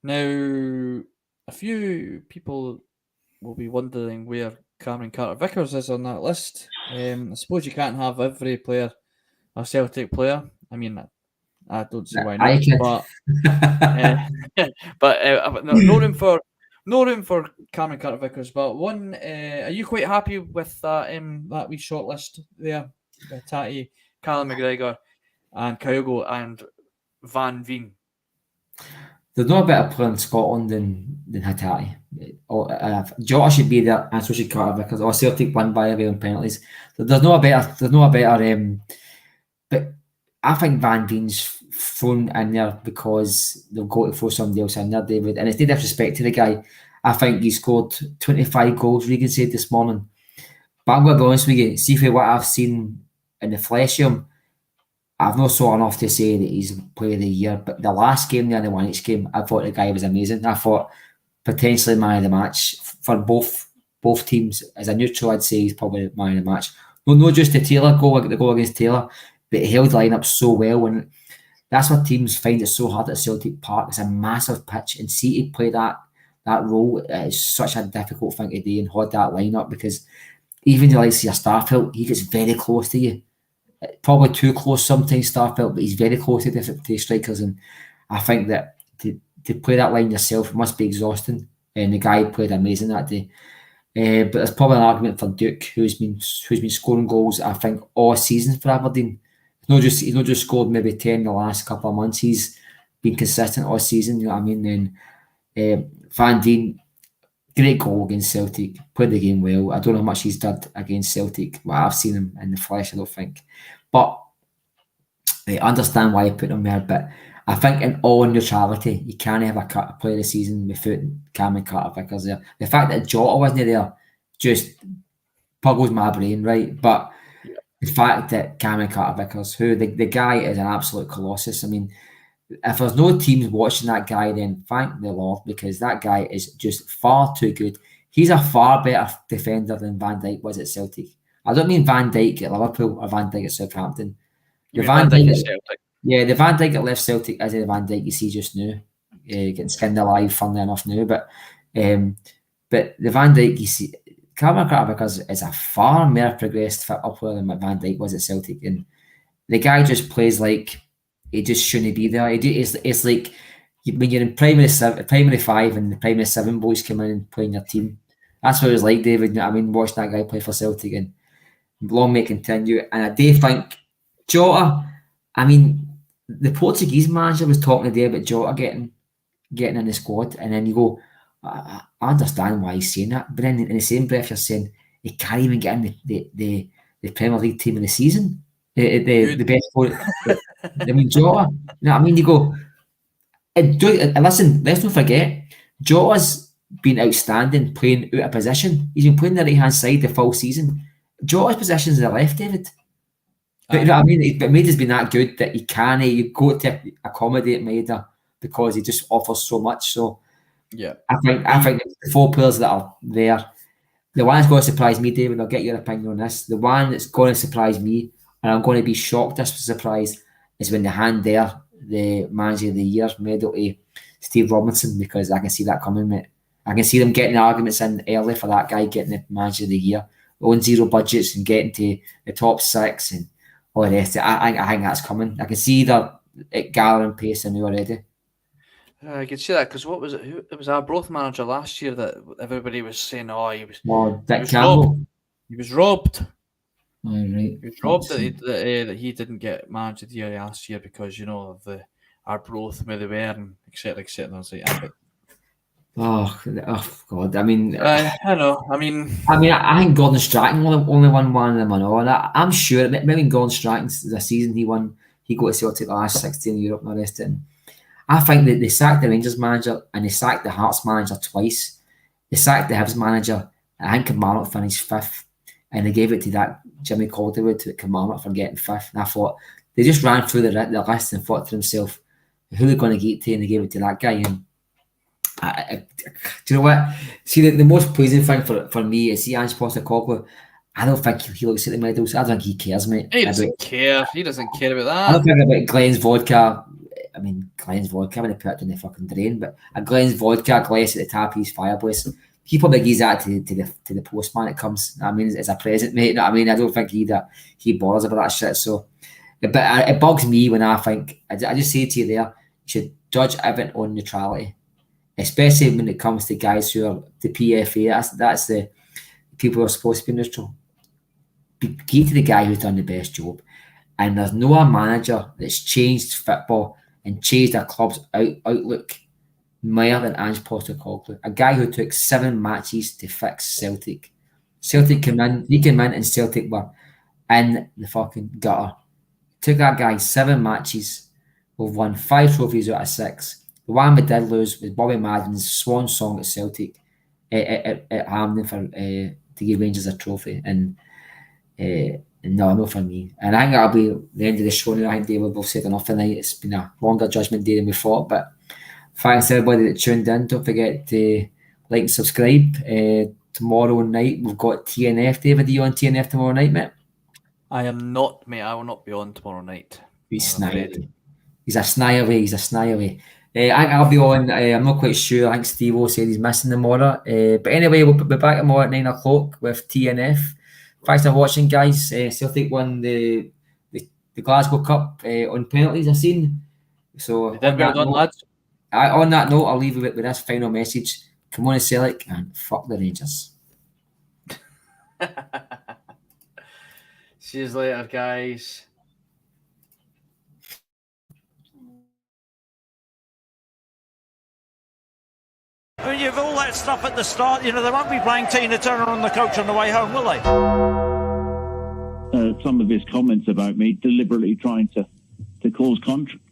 Now, a few people will be wondering where Cameron Carter-Vickers is on that list. I suppose you can't have every player a Celtic player. I mean, I don't see why not. But no room for Cameron Carter-Vickers. But one, are you quite happy with that wee shortlist there? Tati, Callum McGregor, and Kyogo and Van Veen. There's no better player in Scotland than Hatate. Jota should be there, and so should Carter-Vickers. Or Celtic won by every on penalties. There's no better. But I think Van Veen's thrown in there because they've got to throw somebody else in there, David. And it's no disrespect to the guy. I think he scored 25 goals, Regan said this morning. But I'm going to be honest with you, see for what I've seen in the flesh of him, I've not saw enough to say that he's player of the year. But the last game, the 1-1 game, I thought the guy was amazing. I thought potentially man of the match for both teams. As a neutral, I'd say he's probably man of the match. No, just the goal against Taylor, but he held the line up so well. And that's what teams find it so hard at Celtic Park. It's a massive pitch, and see to play that role is such a difficult thing to do and hold that line up, because even the likes of your Starfield, he gets very close to you. Probably too close sometimes, Starfield, but he's very close to the strikers. And I think that to play that line yourself must be exhausting. And the guy played amazing that day. But there's probably an argument for Duke, who's been scoring goals, I think, all season for Aberdeen. He's not just scored maybe 10 in the last couple of months. He's been consistent all season, you know what I mean? Then Van Veen, great goal against Celtic, played the game well. I don't know how much he's done against Celtic, but I've seen him in the flesh, I don't think. But I understand why I put him there, but I think in all neutrality, you can't have a player of the season without Cameron Carter-Vickers there. The fact that Jota wasn't there just puggles my brain, right? But the fact that Cameron Carter-Vickers, who the guy is an absolute colossus. I mean, if there's no teams watching that guy, then thank the Lord, because that guy is just far too good. He's a far better defender than Van Dijk was at Celtic. I don't mean Van Dijk at Liverpool or Van Dijk at Southampton. The Van Dijk at Celtic. Yeah, the Van Dijk that left Celtic isn't the Van Dijk you see just now. getting skinned alive, funnily enough now. But the Van Dijk, you see, Cameron Carter is a far more progressed football player than what Van Dijk was at Celtic, and the guy just plays like he just shouldn't be there. It's like when you're in primary 5 and the primary 7 boys come in and play in your team. That's what it was like, David. You know what I mean, watching that guy play for Celtic, and long may it continue. And I do think Jota, I mean, the Portuguese manager was talking today about Jota getting in the squad, and then you go, I understand why he's saying that, but then in the same breath you're saying he can't even get in the Premier League team of the season, the best player. I mean, Jota, you know what I mean? You go, listen, let's not forget, Jota's been outstanding playing out of position. He's been playing the right hand side the full season. Jota's position is the left, David. But you know what I mean? But Maida's been that good that you go to accommodate Maida because he just offers so much. So yeah, I think the 4 players that are there, the one that's going to surprise me, David, I'll get your opinion on this. The one that's going to surprise me, and I'm going to be shocked as surprised, is when they hand there the manager of the year medal to Steve Robinson, because I can see that coming, mate. I can see them getting arguments in early for that guy getting the manager of the year, on 0 budgets and getting to the top 6 and all the rest. I think that's coming. I can see that it gathering pace in already. I can see that, because what was it? It was our Broth manager last year that everybody was saying, Dick Campbell. He was robbed. Oh, right. He was robbed that he didn't get manager of the year last year because, you know, of our Broth, where they were, and etc. etc. I was like, oh God! I mean, I know. I think Gordon Strachan only won one of them. I know, and I'm sure maybe Gordon Strachan's the season he won. He got to Celtic the last 16 in Europe and the rest of it. I think that they sacked the Rangers manager and they sacked the Hearts manager twice. They sacked the Hibs manager. I think Kilmarnock finished 5th, and they gave it to that Jimmy Calderwood to Kilmarnock for getting 5th. And I thought they just ran through the list and thought to themselves, who they're going to get to, and they gave it to that guy. And do you know what? See, the most pleasing thing for me is see Ange Postecoglou. I don't think he looks at the medals. I don't think he cares, mate. He doesn't care. He doesn't care about that. I don't think about Glenn's vodka. I mean, Glenn's vodka, I'm going to put it in the fucking drain, but a Glenn's vodka glass at the top of his fireplace, he probably gives that to the postman that comes. I mean, it's a present, mate. You know what I mean? I don't think he bothers about that shit. So, but it bugs me when I think, I just say to you there, you should judge everything on neutrality, especially when it comes to guys who are the PFA. That's the people who are supposed to be neutral. Get to the guy who's done the best job. And there's no manager that's changed football and changed a club's outlook more than Ange Postecoglou. A guy who took 7 matches to fix Celtic. Celtic came in and Celtic were in the fucking gutter. Took that guy 7 matches. We've won 5 trophies out of 6. The one we did lose was Bobby Madden's swan song at Celtic at Hampden to give Rangers a trophy. And no for me. And I think that'll be the end of the show now. I think David will said enough tonight. It's been a longer Judgement day than we thought, but thanks to everybody that tuned in. Don't forget to like and subscribe. Tomorrow night we've got TNF. David, are you on TNF tomorrow night, mate? I am not, mate. I will not be on tomorrow night. He's a snide away. I think I'll be on. I'm not quite sure. I think Steve-O said he's missing tomorrow. But anyway, we'll be back tomorrow at 9 o'clock with TNF. Thanks for watching, guys. Celtic won the Glasgow Cup on penalties, I've seen. So on that note, I'll leave you with this final message. Come on, Celtic, and fuck the Rangers. See you later, guys. I mean, you've all that stuff at the start. You know, they won't be playing Tina Turner on the coach on the way home, will they? Some of his comments about me deliberately trying to cause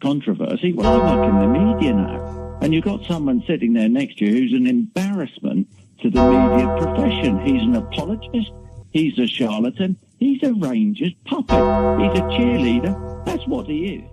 controversy. Well, I work in the media now. And you've got someone sitting there next to you who's an embarrassment to the media profession. He's an apologist. He's a charlatan. He's a Rangers puppet. He's a cheerleader. That's what he is.